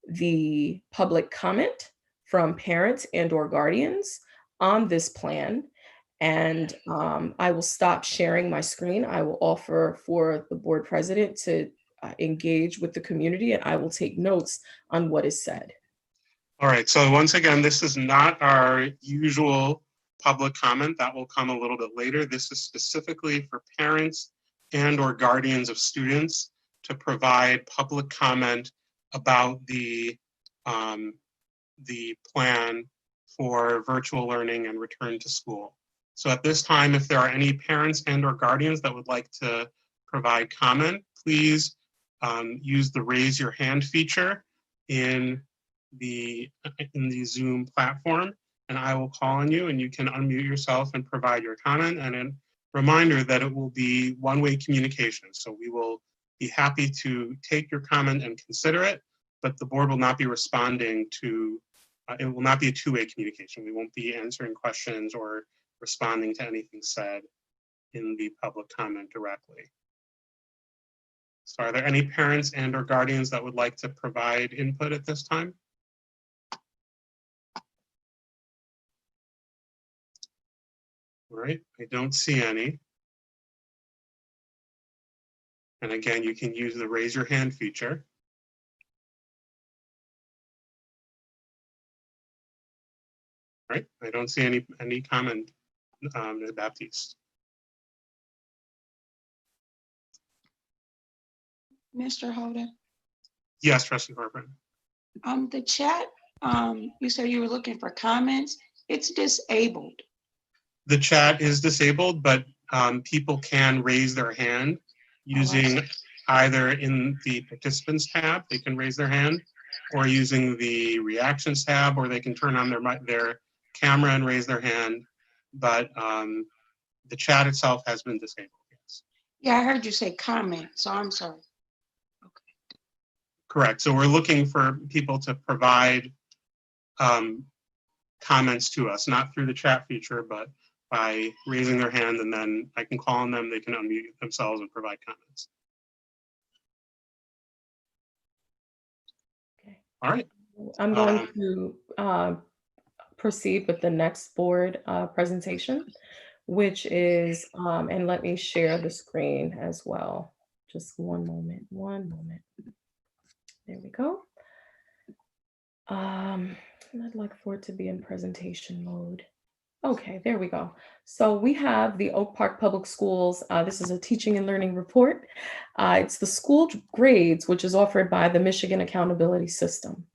the public comment from parents and or guardians on this plan. And I will stop sharing my screen. I will offer for the board president to engage with the community, and I will take notes on what is said. All right, so once again, this is not our usual public comment. That will come a little bit later. This is specifically for parents and or guardians of students to provide public comment about the plan for virtual learning and return to school. So at this time, if there are any parents and or guardians that would like to provide comment, please use the raise your hand feature in the Zoom platform, and I will call on you and you can unmute yourself and provide your comment. And a reminder that it will be one-way communication. So we will be happy to take your comment and consider it, but the board will not be responding to, it will not be a two-way communication. We won't be answering questions or responding to anything said in the public comment directly. So are there any parents and or guardians that would like to provide input at this time? All right, I don't see any. And again, you can use the raise your hand feature. All right, I don't see any comment, Ms. Baptiste. Mr. Holder, Yes, Trustee Corcoran. the chat, you said you were looking for comments. It's disabled. The chat is disabled, but people can raise their hand using either in the participants tab, they can raise their hand, or using the reactions tab, or they can turn on their camera and raise their hand. But the chat itself has been disabled. Yes. Yeah, I heard you say comment, so I'm sorry. Correct. So we're looking for people to provide comments to us, not through the chat feature, but by raising their hand, and then I can call on them, they can unmute themselves and provide comments. Okay. All right. I'm going to proceed with the next board presentation, which is, and let me share the screen as well. Just one moment. There we go. I'd like for it to be in presentation mode. Okay, there we go. So we have the Oak Park Public Schools. This is a teaching and learning report. It's the school grades, which is offered by the Michigan Accountability System.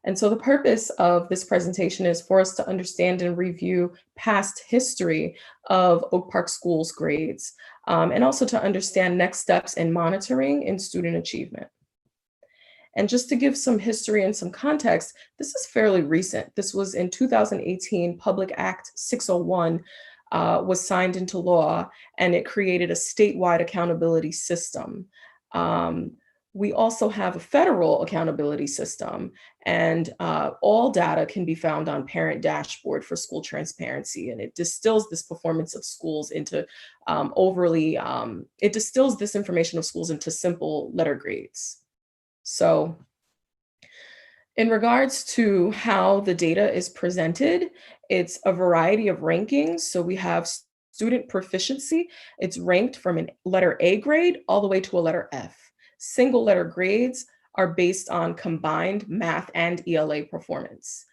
And so the purpose of this presentation is for us to understand and review past history of Oak Park Schools grades, and also to understand next steps in monitoring and student achievement. And just to give some history and some context, this is fairly recent. This was in 2018, Public Act 601 was signed into law, and it created a statewide accountability system. We also have a federal accountability system, and all data can be found on Parent Dashboard for School Transparency, and it distills this performance of schools into it distills this information of schools into simple letter grades. So in regards to how the data is presented, it's a variety of rankings. So we have student proficiency. It's ranked from a letter A grade all the way to a letter F. Single letter grades are based on combined math and ELA performance.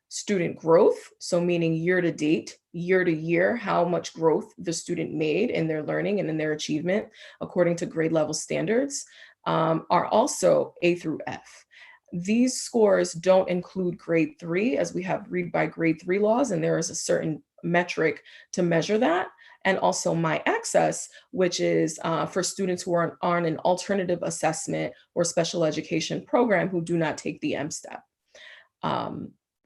Student growth, so meaning year to date, year to year, how much growth the student made in their learning and in their achievement according to grade level standards, are also A through F. These scores don't include grade 3, as we have read by grade 3 laws, and there is a certain metric to measure that. And also My Access, which is for students who are on an alternative assessment or special education program who do not take the M-STEP.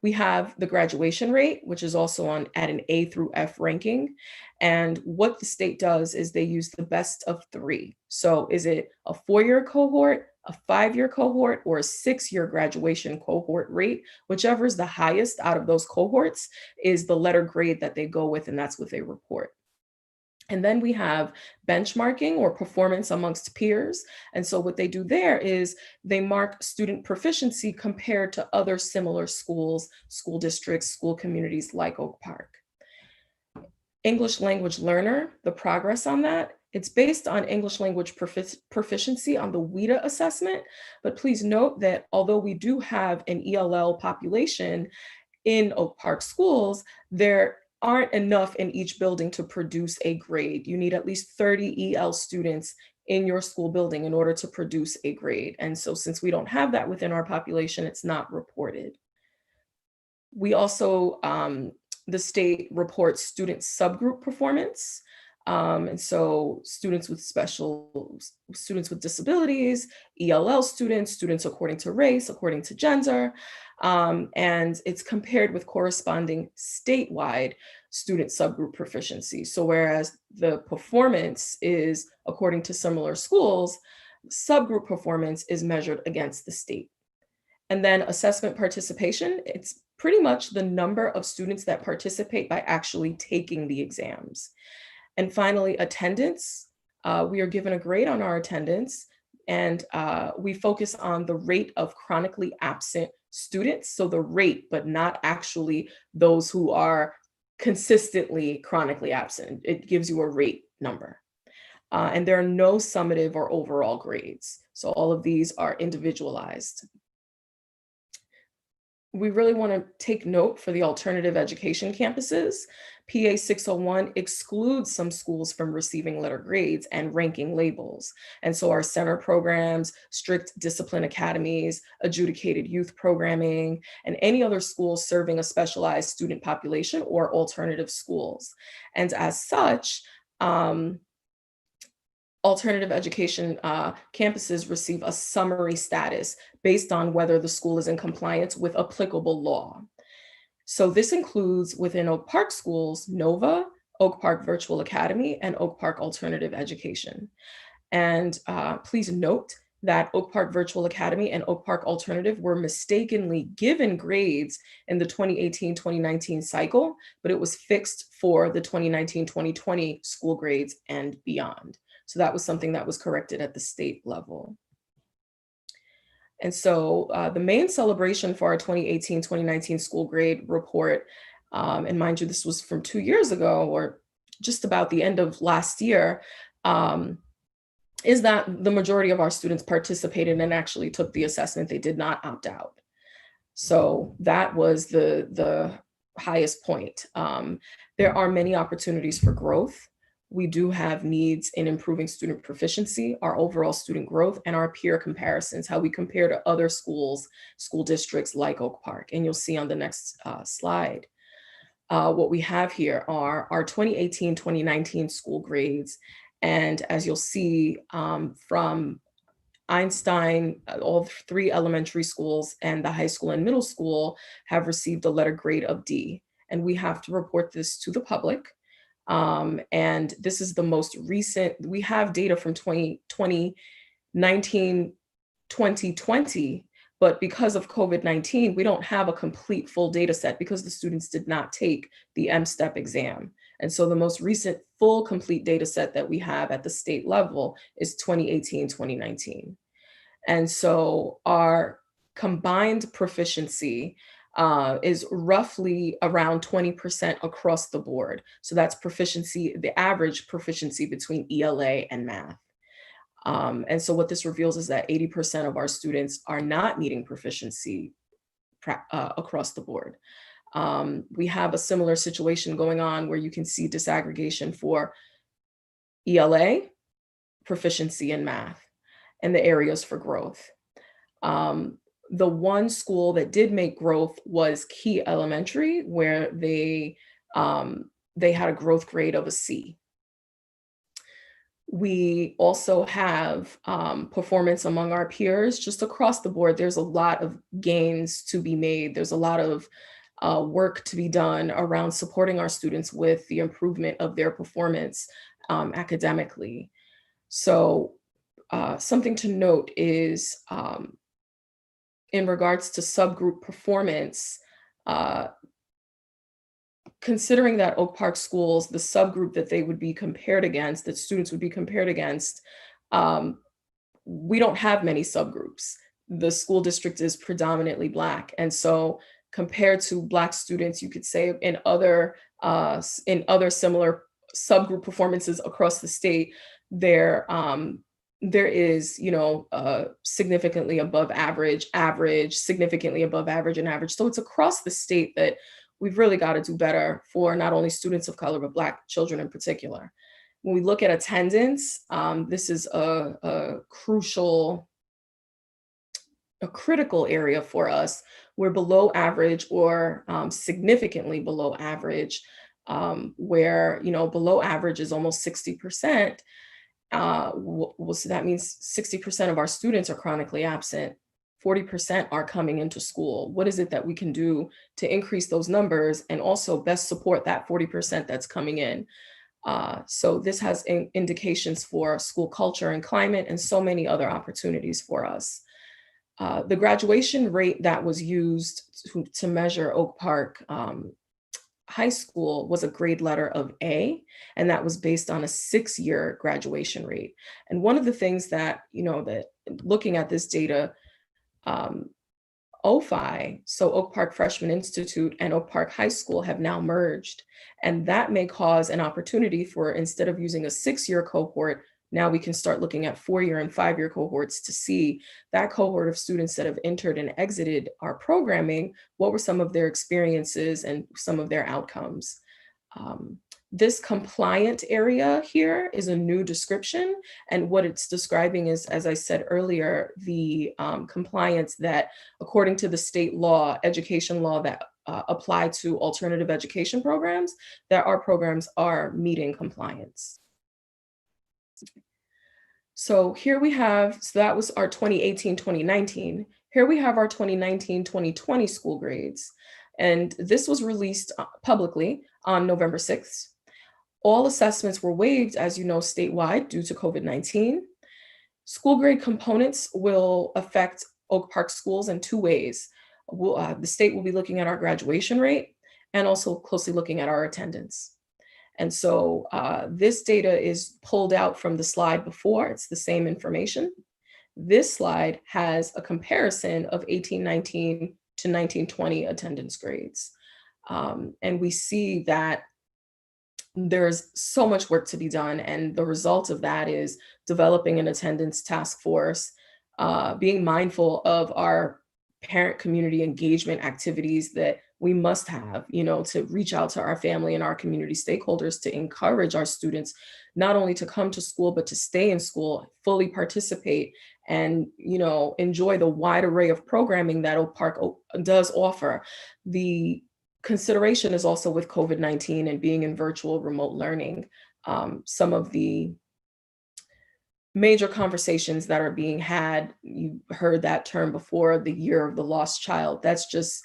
We have the graduation rate, which is also at an A through F ranking. And what the state does is they use the best of 3. So is it a 4-year cohort, a 5-year cohort, or a 6-year graduation cohort rate? Whichever is the highest out of those cohorts is the letter grade that they go with, and that's what they report. And then we have benchmarking or performance amongst peers. And so what they do there is they mark student proficiency compared to other similar schools, school districts, school communities like Oak Park. English language learner, the progress on that, it's based on English language proficiency on the WIDA assessment. But please note that although we do have an ELL population in Oak Park schools, there aren't enough in each building to produce a grade. You need at least 30 EL students in your school building in order to produce a grade. And so since we don't have that within our population, it's not reported. We also, the state reports student subgroup performance. And so students with disabilities, ELL students, students according to race, according to gender, and it's compared with corresponding statewide student subgroup proficiency. So whereas the performance is according to similar schools, subgroup performance is measured against the state. And then assessment participation, it's pretty much the number of students that participate by actually taking the exams. And finally, attendance. We are given a grade on our attendance, and we focus on the rate of chronically absent students. So the rate, but not actually those who are consistently chronically absent. It gives you a rate number. And there are no summative or overall grades. So all of these are individualized. We really want to take note for the alternative education campuses. PA 601 excludes some schools from receiving letter grades and ranking labels. And so our center programs, strict discipline academies, adjudicated youth programming, and any other schools serving a specialized student population or alternative schools. And as such, alternative education campuses receive a summary status based on whether the school is in compliance with applicable law. So this includes within Oak Park schools, Nova, Oak Park Virtual Academy, and Oak Park Alternative Education. And please note that Oak Park Virtual Academy and Oak Park Alternative were mistakenly given grades in the 2018-2019 cycle, but it was fixed for the 2019-2020 school grades and beyond. So that was something that was corrected at the state level. And so the main celebration for our 2018-2019 school grade report, and mind you, this was from 2 years ago or just about the end of last year, is that the majority of our students participated and actually took the assessment. They did not opt out. So that was the highest point. There are many opportunities for growth. We do have needs in improving student proficiency, our overall student growth, and our peer comparisons, how we compare to other schools, school districts like Oak Park. And you'll see on the next slide, what we have here are our 2018-2019 school grades. And as you'll see from Einstein, all 3 elementary schools and the high school and middle school have received a letter grade of D. And we have to report this to the public. And this is the most recent, we have data from 2019, 2020, but because of COVID-19, we don't have a complete full data set because the students did not take the M-STEP exam. And so the most recent full complete data set that we have at the state level is 2018, 2019. And so our combined proficiency is roughly around 20% across the board. So that's proficiency, the average proficiency between ELA and math. And so what this reveals is that 80% of our students are not meeting proficiency across the board. We have a similar situation going on where you can see disaggregation for ELA, proficiency in math, and the areas for growth. The one school that did make growth was Key Elementary, where they had a growth grade of a C. We also have performance among our peers just across the board. There's a lot of gains to be made. There's a lot of work to be done around supporting our students with the improvement of their performance academically. So something to note is in regards to subgroup performance, considering that Oak Park schools, the subgroup that they would be compared against, that students would be compared against, we don't have many subgroups. The school district is predominantly Black. And so compared to Black students, you could say in other similar subgroup performances across the state, there is, significantly above average, significantly above average, and average. So it's across the state that we've really got to do better for not only students of color, but Black children in particular. When we look at attendance, this is a critical area for us. We're below average or significantly below average, where, below average is almost 60%. So that means 60% of our students are chronically absent. 40% are coming into school. What is it that we can do to increase those numbers and also best support that 40% that's coming in? So this has indications for school culture and climate and so many other opportunities for us. The graduation rate that was used to measure Oak Park High School was a grade letter of A, and that was based on a 6-year graduation rate. And one of the things that, that looking at this data, OPHI, so Oak Park Freshman Institute and Oak Park High School have now merged. And that may cause an opportunity for, instead of using a 6-year cohort, now we can start looking at 4-year and 5-year cohorts to see that cohort of students that have entered and exited our programming, what were some of their experiences and some of their outcomes. This compliant area here is a new description, and what it's describing is, as I said earlier, the compliance that, according to the state law, education law that apply to alternative education programs, that our programs are meeting compliance. So here we have, so that was our 2018-2019. Here we have our 2019-2020 school grades. And this was released publicly on November 6th. All assessments were waived, as you know, statewide due to COVID-19. School grade components will affect Oak Park schools in 2 ways. The state will be looking at our graduation rate and also closely looking at our attendance. And so this data is pulled out from the slide before. It's the same information. This slide has a comparison of 18-19 to 19-20 attendance grades. And we see that there's so much work to be done. And the result of that is developing an attendance task force, being mindful of our parent community engagement activities that we must have, to reach out to our family and our community stakeholders to encourage our students not only to come to school, but to stay in school, fully participate, and enjoy the wide array of programming that Oak Park does offer. The consideration is also with COVID-19 and being in virtual remote learning. Some of the major conversations that are being had, you heard that term before, the year of the lost child. That's just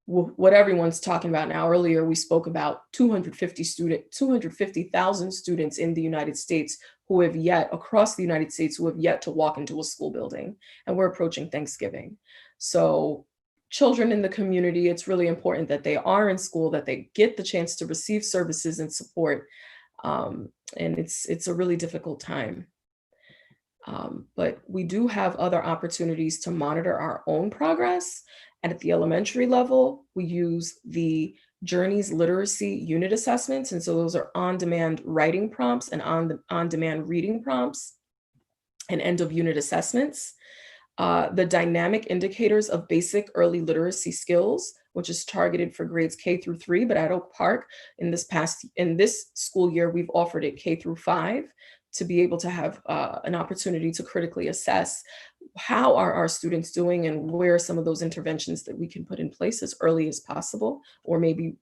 what everyone's talking about now. Earlier, we spoke about 250,000 students in the United States who have yet, across the United States, who have yet to walk into a school building. And we're approaching Thanksgiving. So children in the community, it's really important that they are in school, that they get the chance to receive services and support. And it's a really difficult time. But we do have other opportunities to monitor our own progress. And at the elementary level, we use the Journeys Literacy Unit Assessments. And so those are on-demand writing prompts and on-demand reading prompts and end-of-unit assessments. The dynamic indicators of basic early literacy skills, which is targeted for grades K through 3, but at Oak Park in this school year, we've offered it K through 5 to be able to have an opportunity to critically assess how are our students doing and where are some of those interventions that we can put in place as early as possible, or maybe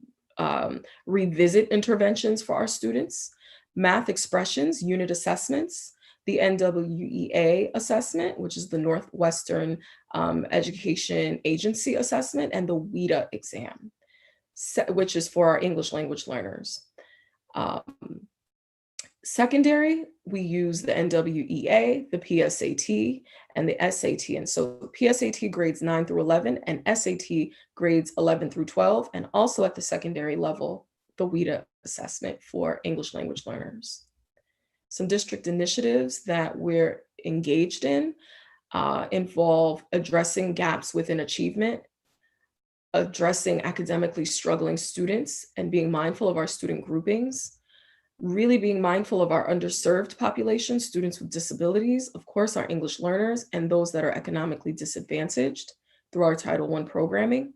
revisit interventions for our students. Math expressions, unit assessments, the NWEA assessment, which is the Northwestern Education Agency assessment, and the WIDA exam, which is for our English language learners. Secondary, we use the NWEA, the PSAT, and the SAT. And so PSAT grades 9 through 11 and SAT grades 11 through 12, and also at the secondary level, the WIDA assessment for English language learners. Some district initiatives that we're engaged in involve addressing gaps within achievement, addressing academically struggling students, and being mindful of our student groupings, really being mindful of our underserved population, students with disabilities, of course, our English learners, and those that are economically disadvantaged through our Title I programming.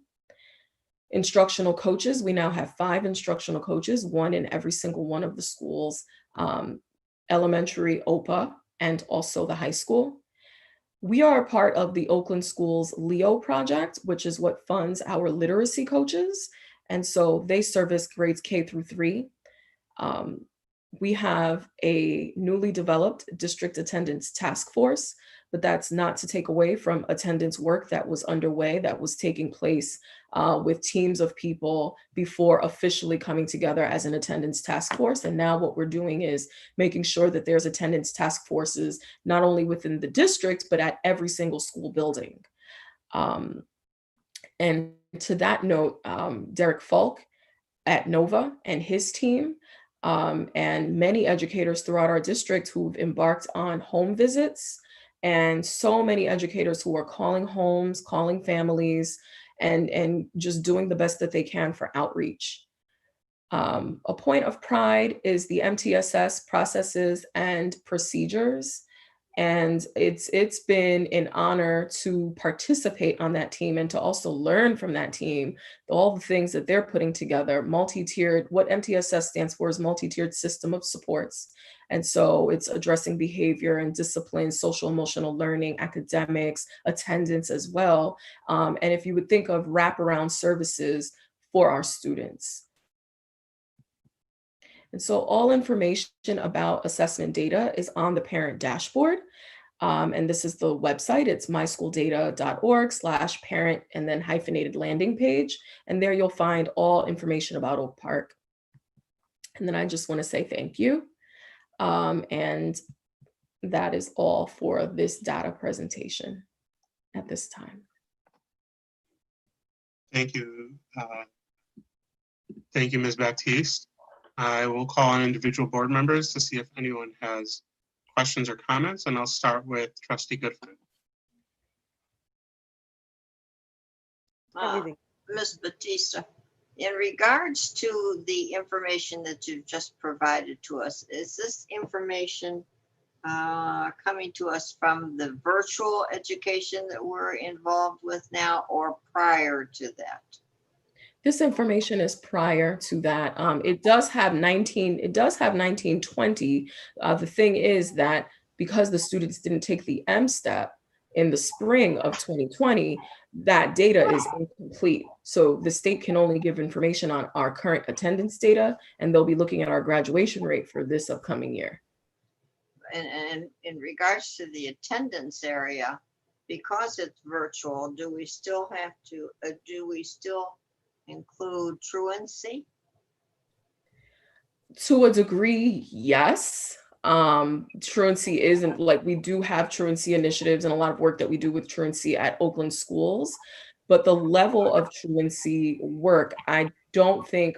Instructional coaches, we now have 5 instructional coaches, 1 in every single one of the schools, elementary, OPA, and also the high school. We are a part of the Oakland Schools LEO project, which is what funds our literacy coaches. And so they service grades K through 3. We have a newly developed district attendance task force, but that's not to take away from attendance work that was underway, that was taking place with teams of people before officially coming together as an attendance task force. And now what we're doing is making sure that there's attendance task forces, not only within the district, but at every single school building. And to that note, Derek Falk at Nwea and his team, and many educators throughout our district who've embarked on home visits, and so many educators who are calling homes, calling families, and just doing the best that they can for outreach. A point of pride is the MTSS processes and procedures. And it's been an honor to participate on that team and to also learn from that team, all the things that they're putting together. Multi-tiered, what MTSS stands for is multi-tiered system of supports. And so it's addressing behavior and discipline, social emotional learning, academics, attendance as well. And if you would think of wraparound services for our students. And so all information about assessment data is on the parent dashboard. And this is the website. It's myschooldata.org/parent and then hyphenated landing page. And there you'll find all information about Oak Park. And then I just want to say thank you. And that is all for this data presentation at this time. Thank you. Thank you, Ms. Baptiste. I will call on individual board members to see if anyone has questions or comments, and I'll start with Trustee Goodfriend. Ms. Batista, in regards to the information that you've just provided to us, is this information coming to us from the virtual education that we're involved with now or prior to that? This information is prior to that. It does have 1920. The thing is that because the students didn't take the M step in the spring of 2020, that data is incomplete. So the state can only give information on our current attendance data, and they'll be looking at our graduation rate for this upcoming year. And in regards to the attendance area, because it's virtual, do we still have to, include truancy? To a degree, yes. Truancy isn't like, we do have truancy initiatives and a lot of work that we do with truancy at Oakland schools, but the level of truancy work, I don't think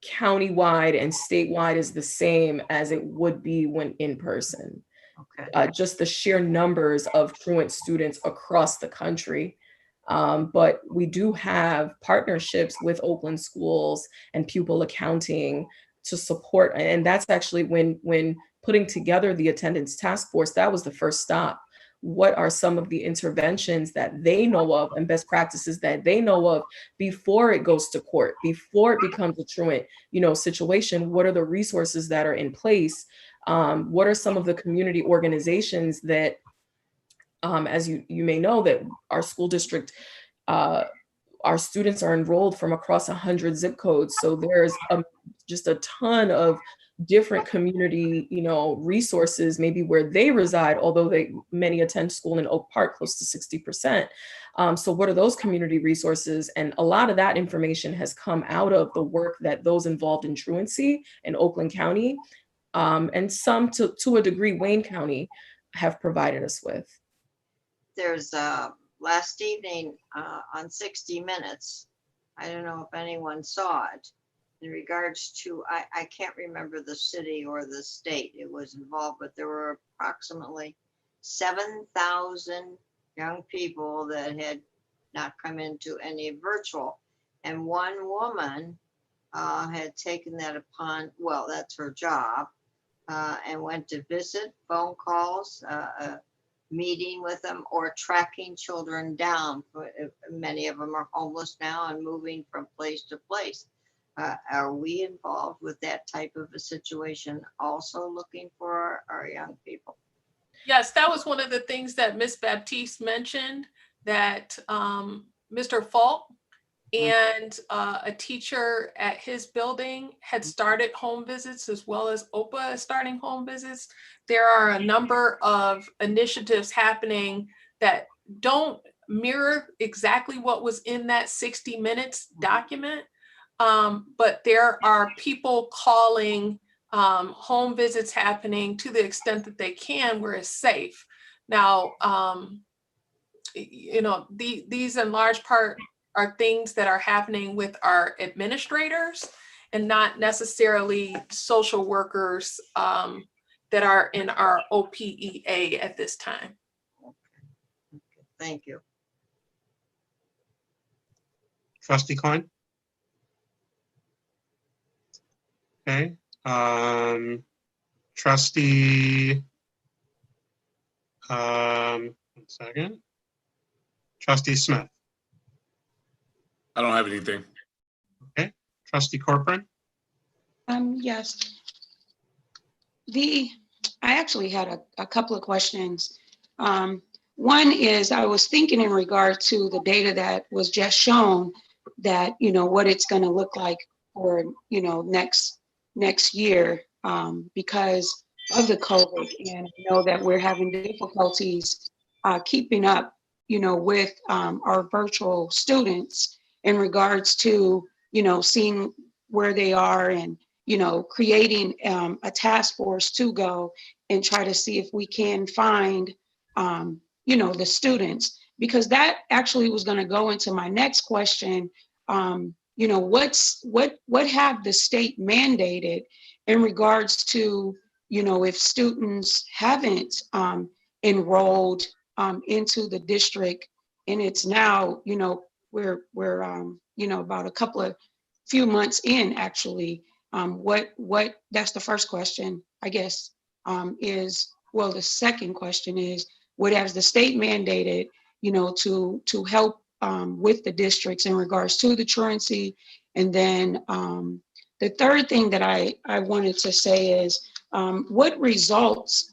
countywide and statewide is the same as it would be when in person. Okay. Just the sheer numbers of truant students across the country. But we do have partnerships with Oakland schools and pupil accounting to support. And that's actually when putting together the attendance task force, that was the first stop. What are some of the interventions that they know of and best practices that they know of before it goes to court, before it becomes a truant, situation? What are the resources that are in place? What are some of the community organizations that, as you may know, that our school district, our students are enrolled from across 100 zip codes. So there's just a ton of different community, resources, maybe where they reside, although many attend school in Oak Park, close to 60%. So what are those community resources? And a lot of that information has come out of the work that those involved in truancy in Oakland County, and some to a degree, Wayne County have provided us with. There's last evening on 60 Minutes, I don't know if anyone saw it, in regards to, I can't remember the city or the state it was involved, but there were approximately 7,000 young people that had not come into any virtual. And one woman had taken that upon, well, that's her job, and went to visit, phone calls, meeting with them, or tracking children down. Many of them are homeless now and moving from place to place. Are we involved with that type of a situation, also looking for our young people? Yes, that was one of the things that Ms. Baptiste mentioned, that Mr. Falk and a teacher at his building had started home visits, as well as OPA is starting home visits. There are a number of initiatives happening that don't mirror exactly what was in that 60 Minutes document, but there are people calling, home visits happening to the extent that they can where it's safe. Now, you know, these in large part are things that are happening with our administrators and not necessarily social workers that are in our OPEA at this time. Thank you. Trustee Klein? Okay. Trustee, 1 second. Trustee Smith. I don't have anything. Okay. Trustee Corcoran. Yes. I actually had a couple of questions. One is I was thinking in regard to the data that was just shown that, you know, what it's going to look like for, you know, next year because of the COVID. And I know that we're having difficulties keeping up, you know, with our virtual students in regards to, you know, seeing where they are and, you know, creating a task force to go and try to see if we can find, you know, the students, because that actually was going to go into my next question. You know, what have the state mandated in regards to, you know, if students haven't enrolled into the district and it's now, you know, we're you know, about a few months in actually, what that's the first question, I guess, is, well, the second question is, what has the state mandated, you know, to help with the districts in regards to the truancy? And then the third thing that I wanted to say is, what results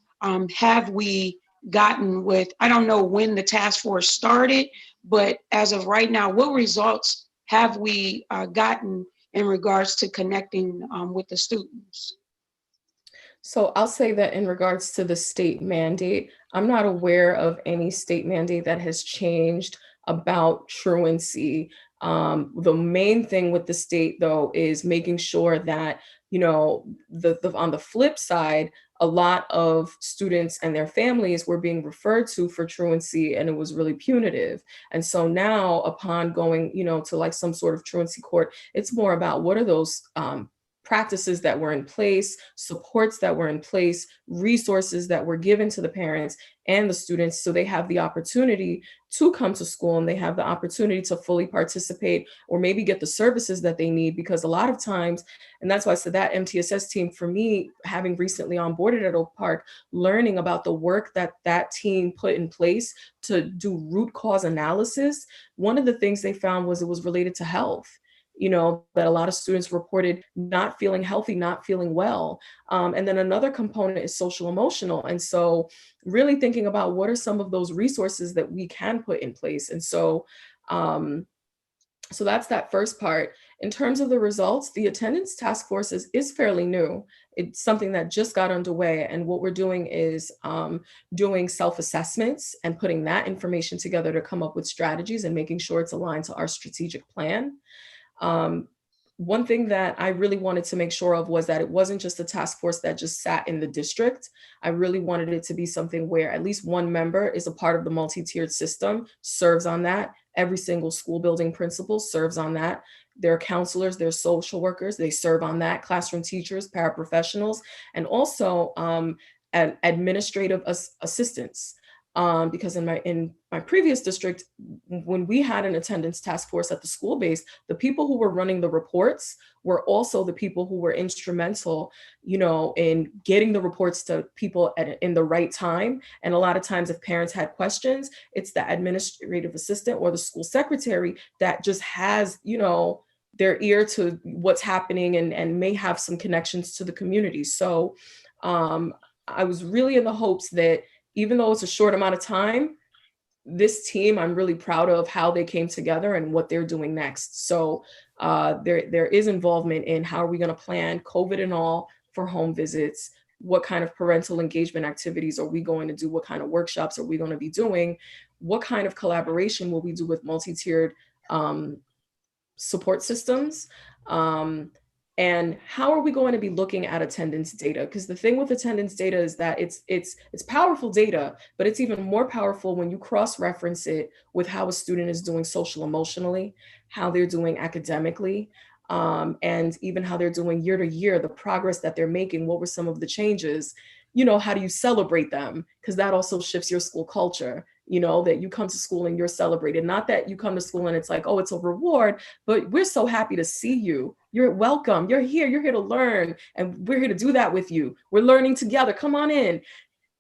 have we gotten with, I don't know when the task force started, but as of right now, what results have we gotten in regards to connecting with the students? So I'll say that in regards to the state mandate, I'm not aware of any state mandate that has changed about truancy. The main thing with the state, though, is making sure that, you know, on the flip side, a lot of students and their families were being referred to for truancy, and it was really punitive. And so now, upon going, you know, to like some sort of truancy court, it's more about what are those practices that were in place, supports that were in place, resources that were given to the parents and the students so they have the opportunity to come to school and they have the opportunity to fully participate or maybe get the services that they need. Because a lot of times, and that's why I said that MTSS team, for me, having recently onboarded at Oak Park, learning about the work that that team put in place to do root cause analysis, one of the things they found was it was related to health. You know, that a lot of students reported not feeling healthy, not feeling well. And then another component is social emotional. And so really thinking about what are some of those resources that we can put in place. And so, so that's that first part. In terms of the results, the attendance task force is fairly new. It's something that just got underway. And what we're doing is doing self-assessments and putting that information together to come up with strategies and making sure it's aligned to our strategic plan. One thing that I really wanted to make sure of was that it wasn't just a task force that just sat in the district. I really wanted it to be something where at least one member is a part of the multi-tiered system, serves on that. Every single school building principal serves on that. There are counselors, there are social workers, they serve on that, classroom teachers, paraprofessionals, and also administrative assistants. Because in my previous district, when we had an attendance task force at the school base, the people who were running the reports were also the people who were instrumental, you know, in getting the reports to people in the right time. And a lot of times if parents had questions, it's the administrative assistant or the school secretary that just has, you know, their ear to what's happening and may have some connections to the community. So I was really in the hopes that even though it's a short amount of time, this team, I'm really proud of how they came together and what they're doing next. So there is involvement in how are we going to plan COVID and all for home visits, what kind of parental engagement activities are we going to do, what kind of workshops are we going to be doing, what kind of collaboration will we do with multi-tiered support systems. And how are we going to be looking at attendance data? Because the thing with attendance data is that it's powerful data, but it's even more powerful when you cross-reference it with how a student is doing social emotionally, how they're doing academically, and even how they're doing year to year, the progress that they're making. What were some of the changes? You know, how do you celebrate them? Because that also shifts your school culture, you know, that you come to school and you're celebrated. Not that you come to school and it's like, oh, it's a reward, but we're so happy to see you. You're welcome. You're here to learn. And we're here to do that with you. We're learning together. Come on in,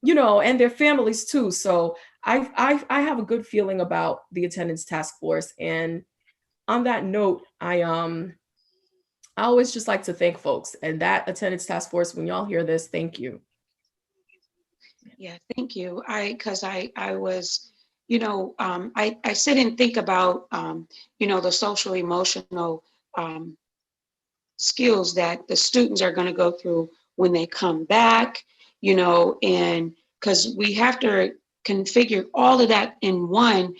you know, and their families too. So I have a good feeling about the attendance task force. And on that note, I always just like to thank folks, and that attendance task force, when y'all hear this, thank you. Yeah, thank you. Because I was, you know, I sit and think about, you know, the social emotional skills that the students are going to go through when they come back, you know, and because we have to configure all of that in one,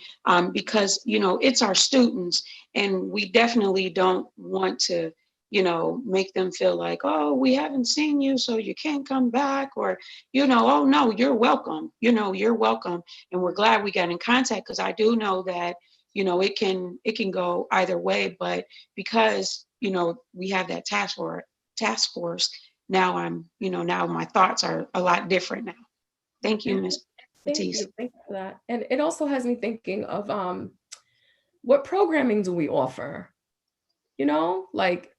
because, you know, it's our students, and we definitely don't want to, you know, make them feel like, oh, we haven't seen you, so you can't come back, or, you know, oh no, you're welcome, you know, you're welcome. And we're glad we got in contact, because I do know that, you know, it can go either way, but because, you know, we have that task force, now now my thoughts are a lot different now. Thank you, Ms. Batiste. Thank you for that. And it also has me thinking of what programming do we offer? You know, like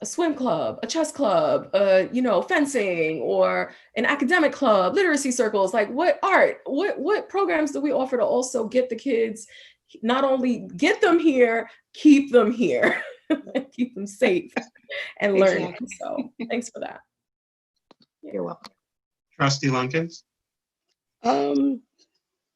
a swim club, a chess club, you know, fencing, or an academic club, literacy circles. Like what programs do we offer to also get the kids, not only get them here, keep them here, keep them safe and learning. Exactly. So thanks for that. You're welcome. Trustee Lunkins? I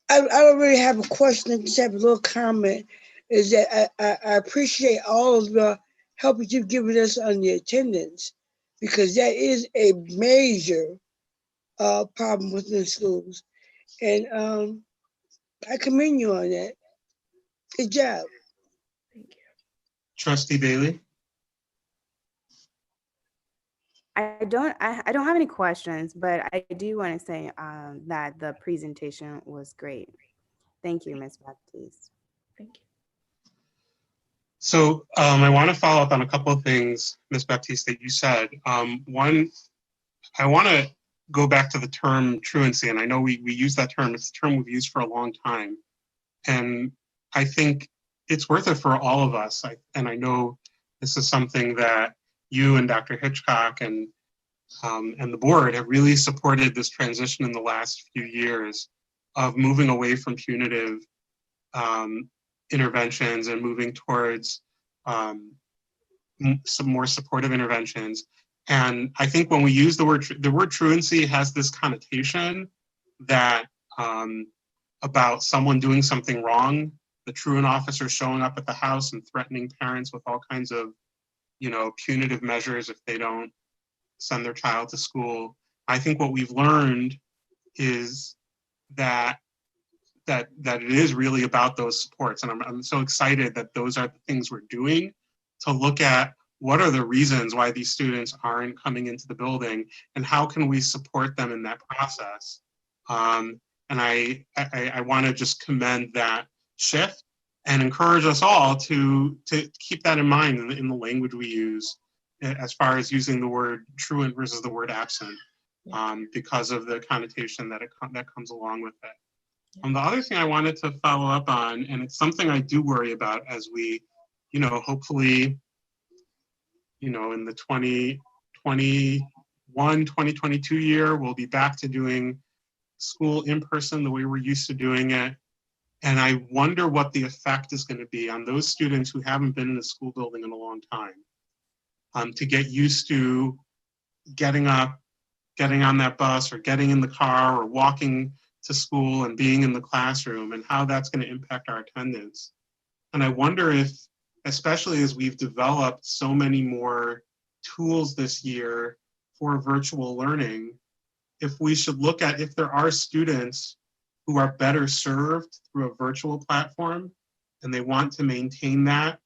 don't really have a question, I just have a little comment. Is that I appreciate all of the help that you've given us on the attendance, because that is a major problem within schools. And I commend you on that. Good job. Thank you. Trustee Bailey? I don't have any questions, but I do want to say that the presentation was great. Thank you, Ms. Baptiste. Thank you. So I want to follow up on a couple of things, Ms. Baptiste, that you said. One, I want to go back to the term truancy, and I know we use that term. It's a term we've used for a long time. And I think it's worth it for all of us. And I know this is something that you and Dr. Hitchcock and the board have really supported this transition in the last few years of moving away from punitive interventions and moving towards some more supportive interventions. And I think when we use the word truancy has this connotation that about someone doing something wrong, the truant officer showing up at the house and threatening parents with all kinds of, you know, punitive measures if they don't send their child to school. I think what we've learned is that it is really about those supports. And I'm so excited that those are the things we're doing to look at what are the reasons why these students aren't coming into the building and how can we support them in that process. And I want to just commend that shift and encourage us all to keep that in mind in the language we use as far as using the word truant versus the word absent, because of the connotation that comes along with it. The other thing I wanted to follow up on, and it's something I do worry about as we, you know, hopefully, you know, in the 2022 year, we'll be back to doing school in person the way we're used to doing it. And I wonder what the effect is going to be on those students who haven't been in a school building in a long time, to get used to getting up, getting on that bus or getting in the car or walking to school and being in the classroom, and how that's going to impact our attendance. And I wonder if, especially as we've developed so many more tools this year for virtual learning, if we should look at if there are students who are better served through a virtual platform and they want to maintain that,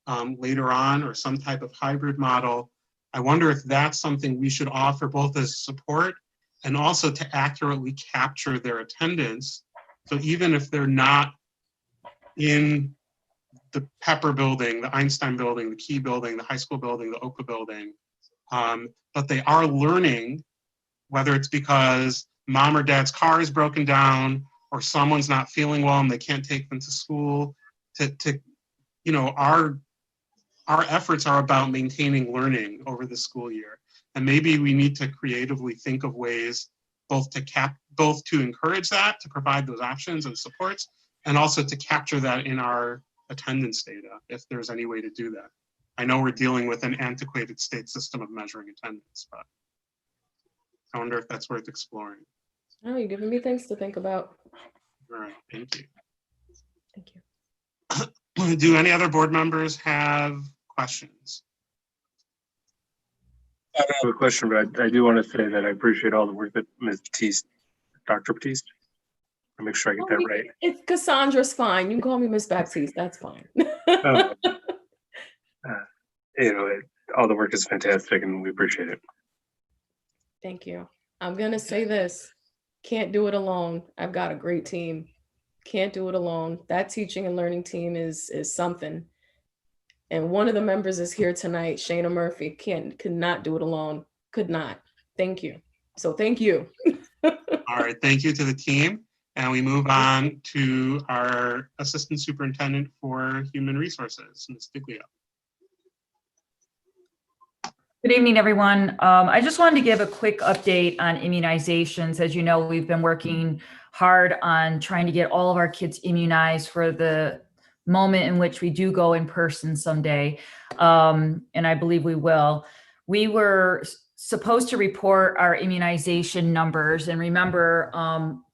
later on, or some type of hybrid model. I wonder if that's something we should offer both as support and also to accurately capture their attendance. So even if they're not in the Pepper building, the Einstein building, the Key building, the high school building, the Oka building, but they are learning, whether it's because mom or dad's car is broken down or someone's not feeling well and they can't take them to school, our efforts are about maintaining learning over the school year. And maybe we need to creatively think of ways both to encourage that, to provide those options and supports, and also to capture that in our attendance data, if there's any way to do that. I know we're dealing with an antiquated state system of measuring attendance, but I wonder if that's worth exploring. Oh, you're giving me things to think about. All right, thank you. Thank you. Do any other board members have questions? I don't have a question, but I do want to say that I appreciate all the work that Ms. Batiste, Dr. Batiste, I'll make sure I get that right. It's Cassandra's fine. You can call me Miss Baptiste. That's fine. All the work is fantastic and we appreciate it. Thank you. I'm going to say this. Can't do it alone. I've got a great team. Can't do it alone. That teaching and learning team is something. And one of the members is here tonight, Shayna Murphy. Could not do it alone. Could not. Thank you. So thank you. All right, thank you to the team. And we move on to our Assistant Superintendent for Human Resources, Ms. Diglio. Good evening, everyone. I just wanted to give a quick update on immunizations. As you know, we've been working hard on trying to get all of our kids immunized for the moment in which we do go in person someday. And I believe we will. We were supposed to report our immunization numbers. And remember,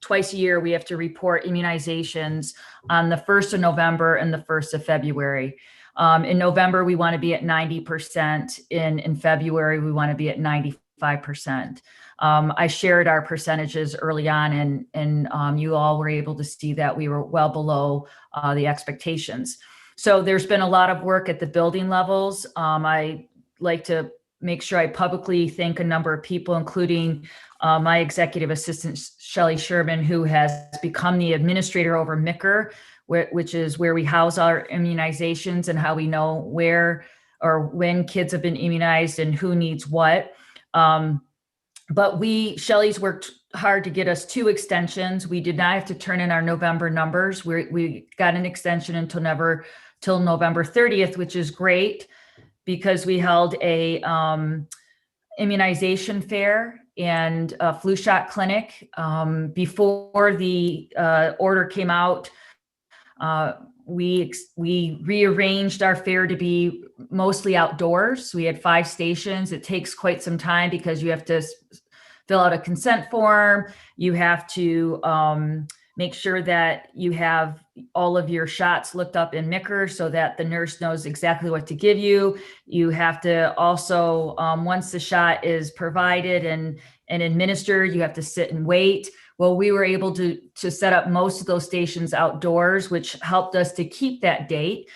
twice a year, we have to report immunizations on the 1st of November and the 1st of February. In November, we want to be at 90%. In February, we want to be at 95%. I shared our percentages early on, and you all were able to see that we were well below the expectations. So there's been a lot of work at the building levels. I like to make sure I publicly thank a number of people, including my executive assistant, Shelly Sherman, who has become the administrator over MICR, which is where we house our immunizations and how we know where or when kids have been immunized and who needs what. But Shelly's worked hard to get us 2 extensions. We did not have to turn in our November numbers. We got an extension until November 30th, which is great because we held a immunization fair and a flu shot clinic. Before the order came out, we rearranged our fair to be mostly outdoors. So we had 5 stations. It takes quite some time because you have to fill out a consent form. You have to make sure that you have all of your shots looked up in MICR so that the nurse knows exactly what to give you. You have to also, once the shot is provided and administered, you have to sit and wait. Well, we were able to set up most of those stations outdoors, which helped us to keep that date.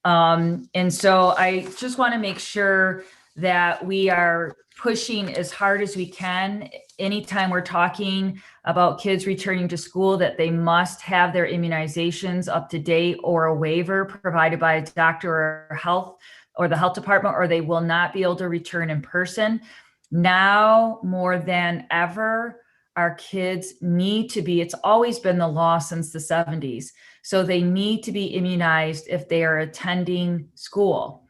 And so I just want to make sure that we are pushing as hard as we can anytime we're talking about kids returning to school, that they must have their immunizations up to date or a waiver provided by a doctor or the health department, or they will not be able to return in person. Now more than ever, our kids need to be, it's always been the law since the 70s. So they need to be immunized if they are attending school.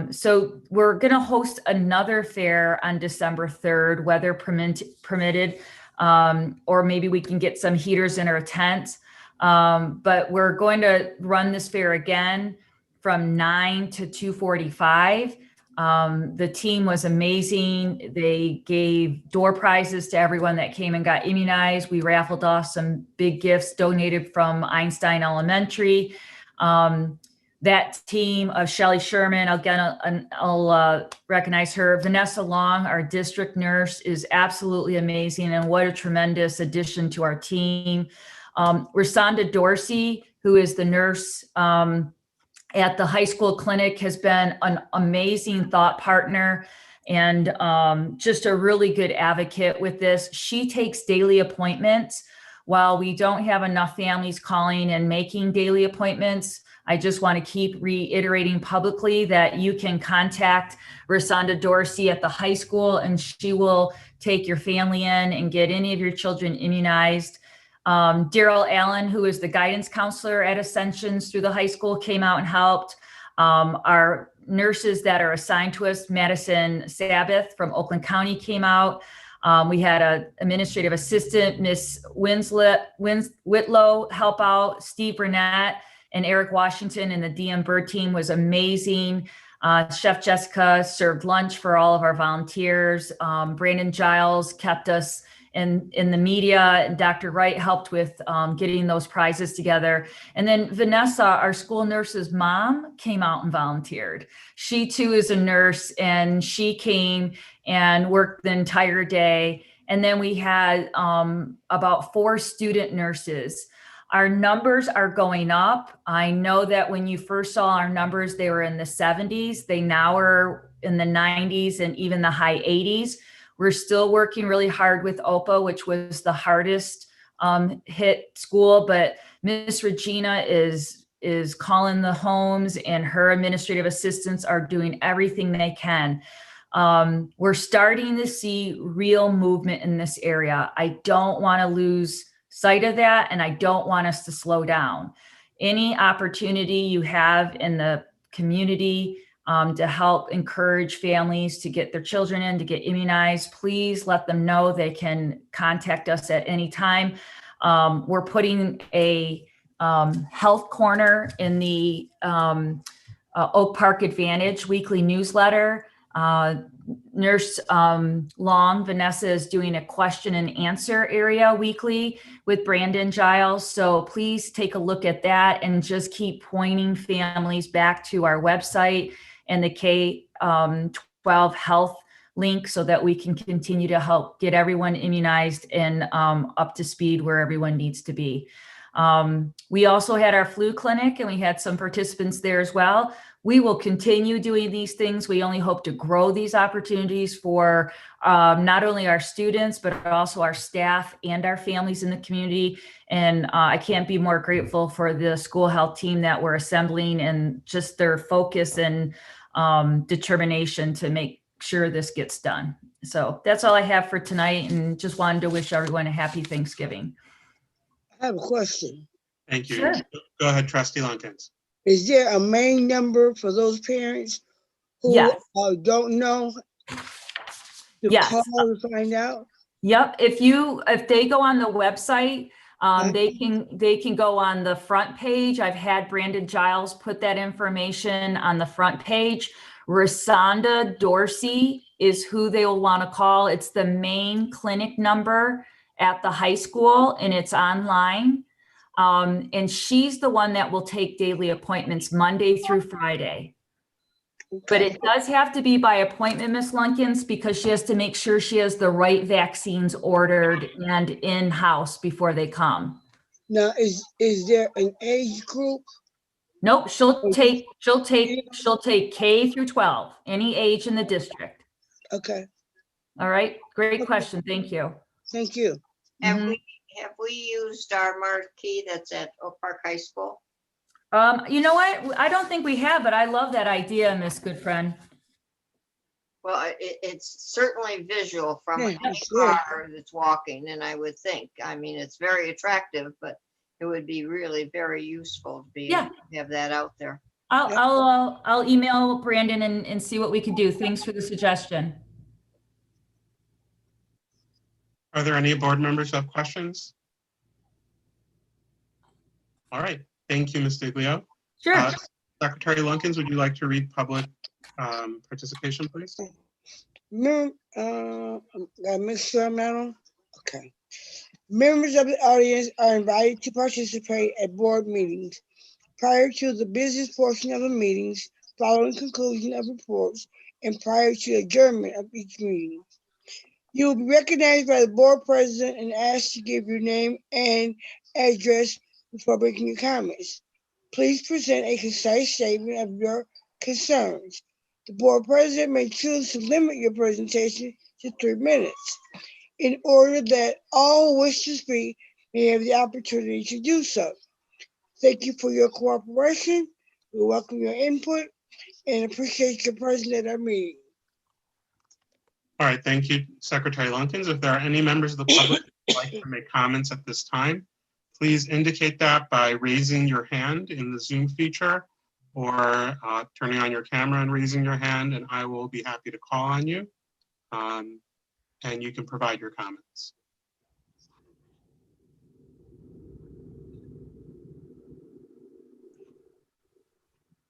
So we're going to host another fair on December 3rd, weather permitted, or maybe we can get some heaters in our tent. But we're going to run this fair again from 9 to 2:45. The team was amazing. They gave door prizes to everyone that came and got immunized. We raffled off some big gifts donated from Einstein Elementary. That team of Shelly Sherman, I'll recognize her. Vanessa Long, our district nurse, is absolutely amazing, and what a tremendous addition to our team. Rasonda Dorsey, who is the nurse at the high school clinic has been an amazing thought partner and just a really good advocate with this. She takes daily appointments. While we don't have enough families calling and making daily appointments, I just want to keep reiterating publicly that you can contact Rosanda Dorsey at the high school, and she will take your family in and get any of your children immunized. Daryl Allen, who is the guidance counselor at Ascensions through the high school, came out and helped. Our nurses that are assigned to us, Madison Sabbath from Oakland County, came out. We had an administrative assistant, Miss Whitlow, help out. Steve Burnett and Eric Washington and the DM Bird team was amazing. Chef Jessica served lunch for all of our volunteers. Brandon Giles kept us in the media. Dr. Wright helped with getting those prizes together. And then Vanessa, our school nurse's mom, came out and volunteered. She too is a nurse, and she came and worked the entire day. And then we had about 4 student nurses. Our numbers are going up. I know that when you first saw our numbers, they were in the 70s. They now are in the 90s and even the high 80s. We're still working really hard with OPA, which was the hardest hit school, but Miss Regina is calling the homes, and her administrative assistants are doing everything they can. We're starting to see real movement in this area. I don't want to lose sight of that, and I don't want us to slow down. Any opportunity you have in the community to help encourage families to get their children in, to get immunized, please let them know they can contact us at any time. We're putting a health corner in the Oak Park Advantage weekly newsletter. Nurse Long, Vanessa, is doing a question and answer area weekly with Brandon Giles. So please take a look at that and just keep pointing families back to our website and the K-12 health link so that we can continue to help get everyone immunized and up to speed where everyone needs to be. We also had our flu clinic, and we had some participants there as well. We will continue doing these things. We only hope to grow these opportunities for not only our students, but also our staff and our families in the community. And I can't be more grateful for the school health team that we're assembling and just their focus and determination to make sure this gets done. So that's all I have for tonight, and just wanted to wish everyone a happy Thanksgiving. I have a question. Thank you. Sure. Go ahead, Trustee Lunkins. Is there a main number for those parents who Yes. don't know to Yes. call to find out? Yep. If they go on the website, they can go on the front page. I've had Brandon Giles put that information on the front page. Rosanda Dorsey is who they will want to call. It's the main clinic number at the high school, and it's online. And she's the one that will take daily appointments Monday through Friday. But it does have to be by appointment, Ms. Lunkins, because she has to make sure she has the right vaccines ordered and in-house before they come. Now, is there an age group? Nope, she'll take K through 12, any age in the district. Okay. All right, great question. Thank you. Thank you. Have we used our marquee that's at Oak Park High School? You know what? I don't think we have, but I love that idea, Miss Goodfriend. Well, it's certainly visual from Yeah, any car that's walking, and I would think, I mean, it's very attractive, but it would be really very useful to be able to have that out there. I'll email Brandon and see what we can do. Thanks for the suggestion. Are there any board members who have questions? All right. Thank you, Ms. Diglio. Sure. Secretary Lunkins, would you like to read public participation, please? Gotta make sure I'm not on. Okay. Members of the audience are invited to participate at board meetings prior to the business portion of the meetings, following conclusion of reports, and prior to adjournment of each meeting. You will be recognized by the board president and asked to give your name and address before making your comments. Please present a concise statement of your concerns. The board president may choose to limit your presentation to 3 minutes in order that all who wish to speak may have the opportunity to do so. Thank you for your cooperation. We welcome your input and appreciate your presence at our meeting. All right, thank you, Secretary Lunkins. If there are any members of the public who would like to make comments at this time, please indicate that by raising your hand in the Zoom feature or turning on your camera and raising your hand, and I will be happy to call on you. And you can provide your comments.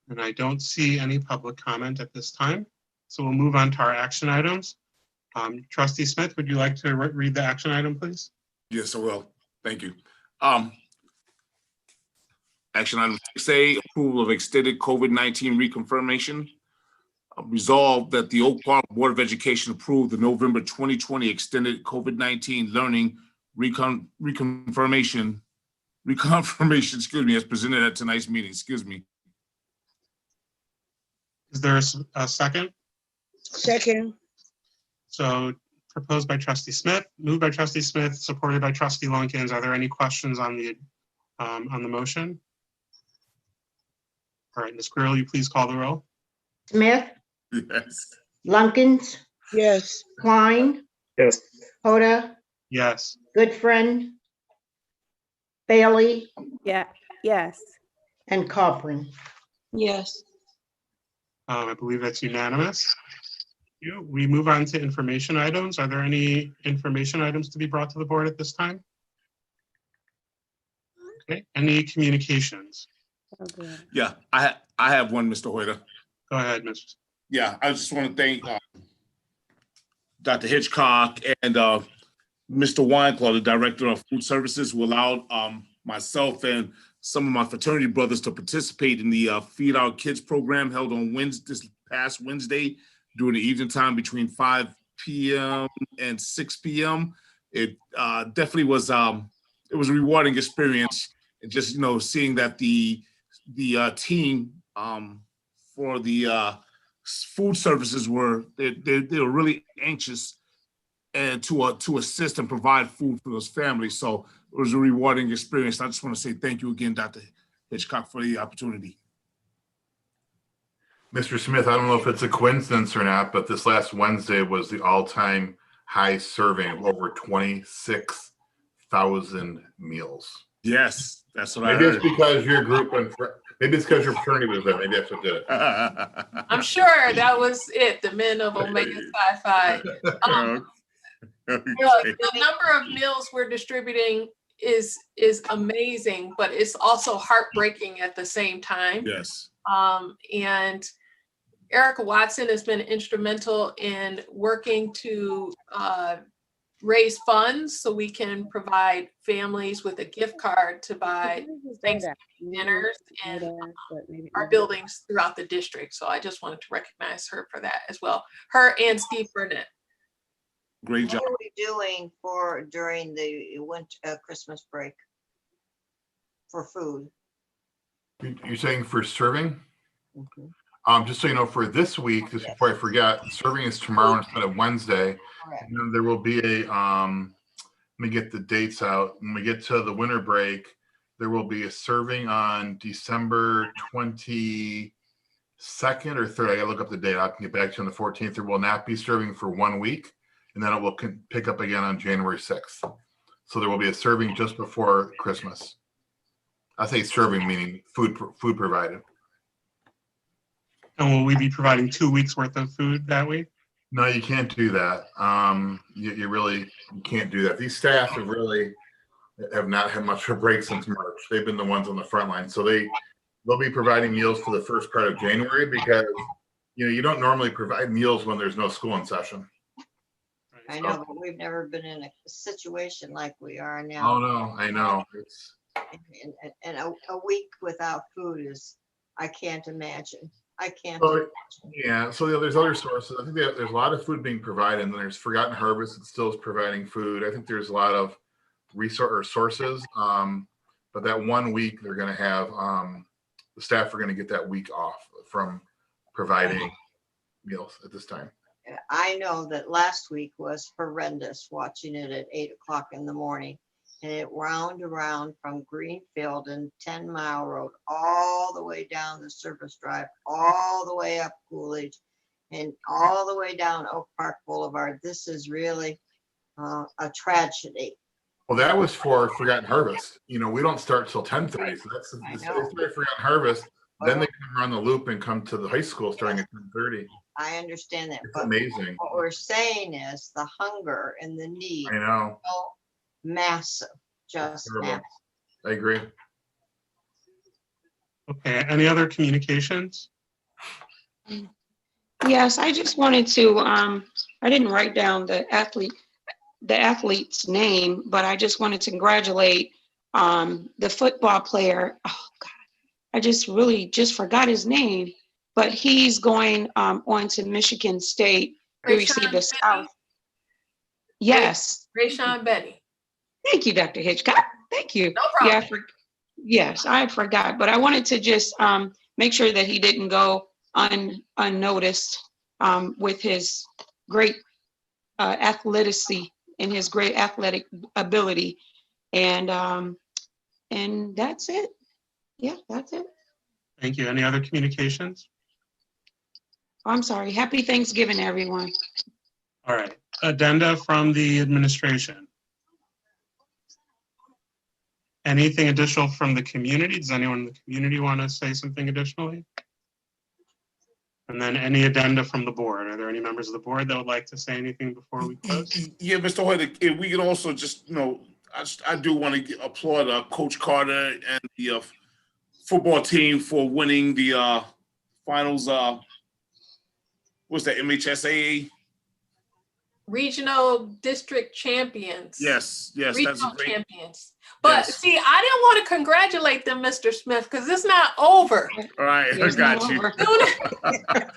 And I don't see any public comment at this time. So we'll move on to our action items. Trustee Smith, would you like to read the action item, please? Yes, I will. Thank you. Action item 6A, approval of extended COVID-19 reconfirmation. Resolved that the Oak Park Board of Education approved the November 2020 extended COVID-19 learning reconfirmation, excuse me, as presented at tonight's meeting, excuse me. Is there a second? Second. So proposed by Trustee Smith, moved by Trustee Smith, supported by Trustee Lunkins. Are there any questions on the motion? All right, Ms. Query, will you please call the roll? Smith, Yes. Lunkins, Yes. Klein, Yes. Hoda, Yes. Goodfriend, Bailey, Yeah, yes. and Cochran. Yes. I believe that's unanimous. We move on to information items. Are there any information items to be brought to the board at this time? Okay, any communications? Okay. Yeah, I have one, Mr. Hoyter. Go ahead, Mr. Yeah, I just want to thank Dr. Hitchcock and Mr. Wineclaw, the Director of Food Services, who allowed myself and some of my fraternity brothers to participate in the Feed Our Kids program held on this past Wednesday during the evening time between 5 p.m. and 6 p.m. It definitely was it was a rewarding experience, and just seeing that the team for the food services were really anxious and to assist and provide food for those families. So it was a rewarding experience. I just want to say thank you again, Dr. Hitchcock, for the opportunity. Mr. Smith, I don't know if it's a coincidence or not, but this last Wednesday was the all-time high serving of over 26,000 meals. Yes, that's what I Maybe heard. it's because your group and maybe it's because your fraternity was there. Maybe that's what did it. I'm sure that was it, the men of Omega Psi Phi. The number of meals we're distributing is amazing, but it's also heartbreaking at the same time. Yes. And Erica Watson has been instrumental in working to raise funds so we can provide families with a gift card to buy Thanksgiving dinners in our buildings throughout the district. So I just wanted to recognize her for that as well. Her and Steve Burnett. Great job. What are we doing during the winter Christmas break for food? You're saying for serving? Mm-hmm. Just so you know, for this week, just before I forget, serving is tomorrow instead of Wednesday. Correct. And then there will be a, let me get the dates out. When we get to the winter break, there will be a serving on December 22nd or 3rd. I gotta look up the date. I can get back to you on the 14th. There will not be serving for 1 week, and then it will pick up again on January 6th. So there will be a serving just before Christmas. I say serving meaning food provided. And will we be providing 2 weeks worth of food that week? No, you can't do that. You really can't do that. These staff have not had much of a break since March. They've been the ones on the front line. So they'll be providing meals for the first part of January because you don't normally provide meals when there's no school in session. I know, but we've never been in a situation like we are now. Oh no, I know. And a week without food I can't imagine. I can't. Yeah, so there's other sources. I think there's a lot of food being provided, and there's Forgotten Harvest that still is providing food. I think there's a lot of sources, but that 1 week they're going to have staff are going to get that week off from providing meals at this time. I know that last week was horrendous, watching it at 8 o'clock in the morning. And it wound around from Greenfield and 10 Mile Road, all the way down the Service Drive, all the way up Coolidge, and all the way down Oak Park Boulevard. This is really a tragedy. Well, that was for Forgotten Harvest. You know, we don't start till 10:30. So that's I it's know. Forgotten Harvest. Then they come around the loop and come to the high school starting at 10:30. I understand that. It's But amazing. what we're saying is the hunger and the need I know. is so massive, just Terrible. massive. I agree. Okay, any other communications? Yes, I just wanted to, I didn't write down the athlete's name, but I just wanted to congratulate the football player. Oh God, I just forgot his name, but he's going on to Michigan State. He received a scholarship. Yes. Rayshawn Betty. Thank you, Dr. Hitchcock. Thank you. No problem. Yeah, yes, I forgot, but I wanted to just make sure that he didn't go unnoticed with his great athleticism and his great athletic ability. And that's it. Yeah, that's it. Thank you. Any other communications? I'm sorry. Happy Thanksgiving, everyone. All right. Addenda from the administration. Anything additional from the community? Does anyone in the community want to say something additionally? And then any addenda from the board? Are there any members of the board that would like to say anything before we close? Yeah, Mr. Hoyt, if we can also just, I do want to applaud Coach Carter and the football team for winning the finals. What's that, MHSAA? Regional district champions. Yes, that's Regional great. champions. But Yes. see, I didn't want to congratulate them, Mr. Smith, because it's not over. All right, I got you. As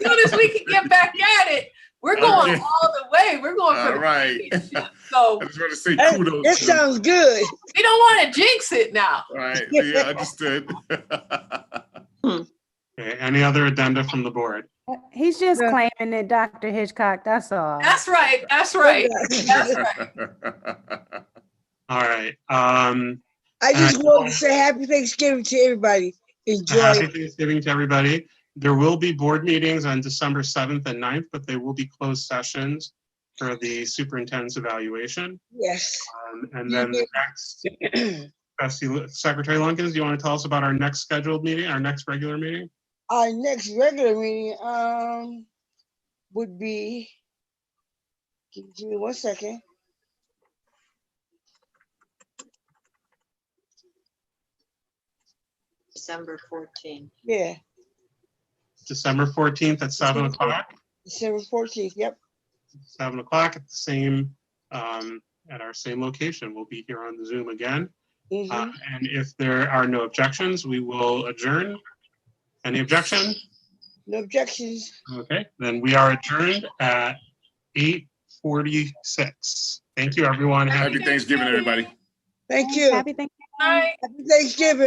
soon as we can get back at it, we're going Okay. all the way. We're going for All the right. championship. So I just want to say Hey, kudos. that to- sounds good. we don't want to jinx it now. All right, yeah, understood. Okay, any other addenda from the board? He's just Yeah. claiming it, Dr. Hitchcock, that's all. That's right. That's right. That's right. All right. I just want to say happy Thanksgiving to everybody. Enjoy. Happy Thanksgiving to everybody. There will be board meetings on December 7th and 9th, but they will be closed sessions for the superintendent's evaluation. Yes. And then the next, Secretary Lunkins, do you want to tell us about our next scheduled meeting, our next regular meeting? Our next regular meeting would be, give me 1 second. December 14th. Yeah, December 14th at 7 o'clock. December 14th. Yep. 7 o'clock at the same, at our same location. We'll be here on the Zoom again. Mhm. And if there are no objections, we will adjourn. Any objection? No objections. Okay, then we are adjourned at 8:46. Thank you, everyone. Happy Thanksgiving, everybody. Thank you. Happy Thanksgiving. All right. Happy Thanksgiving.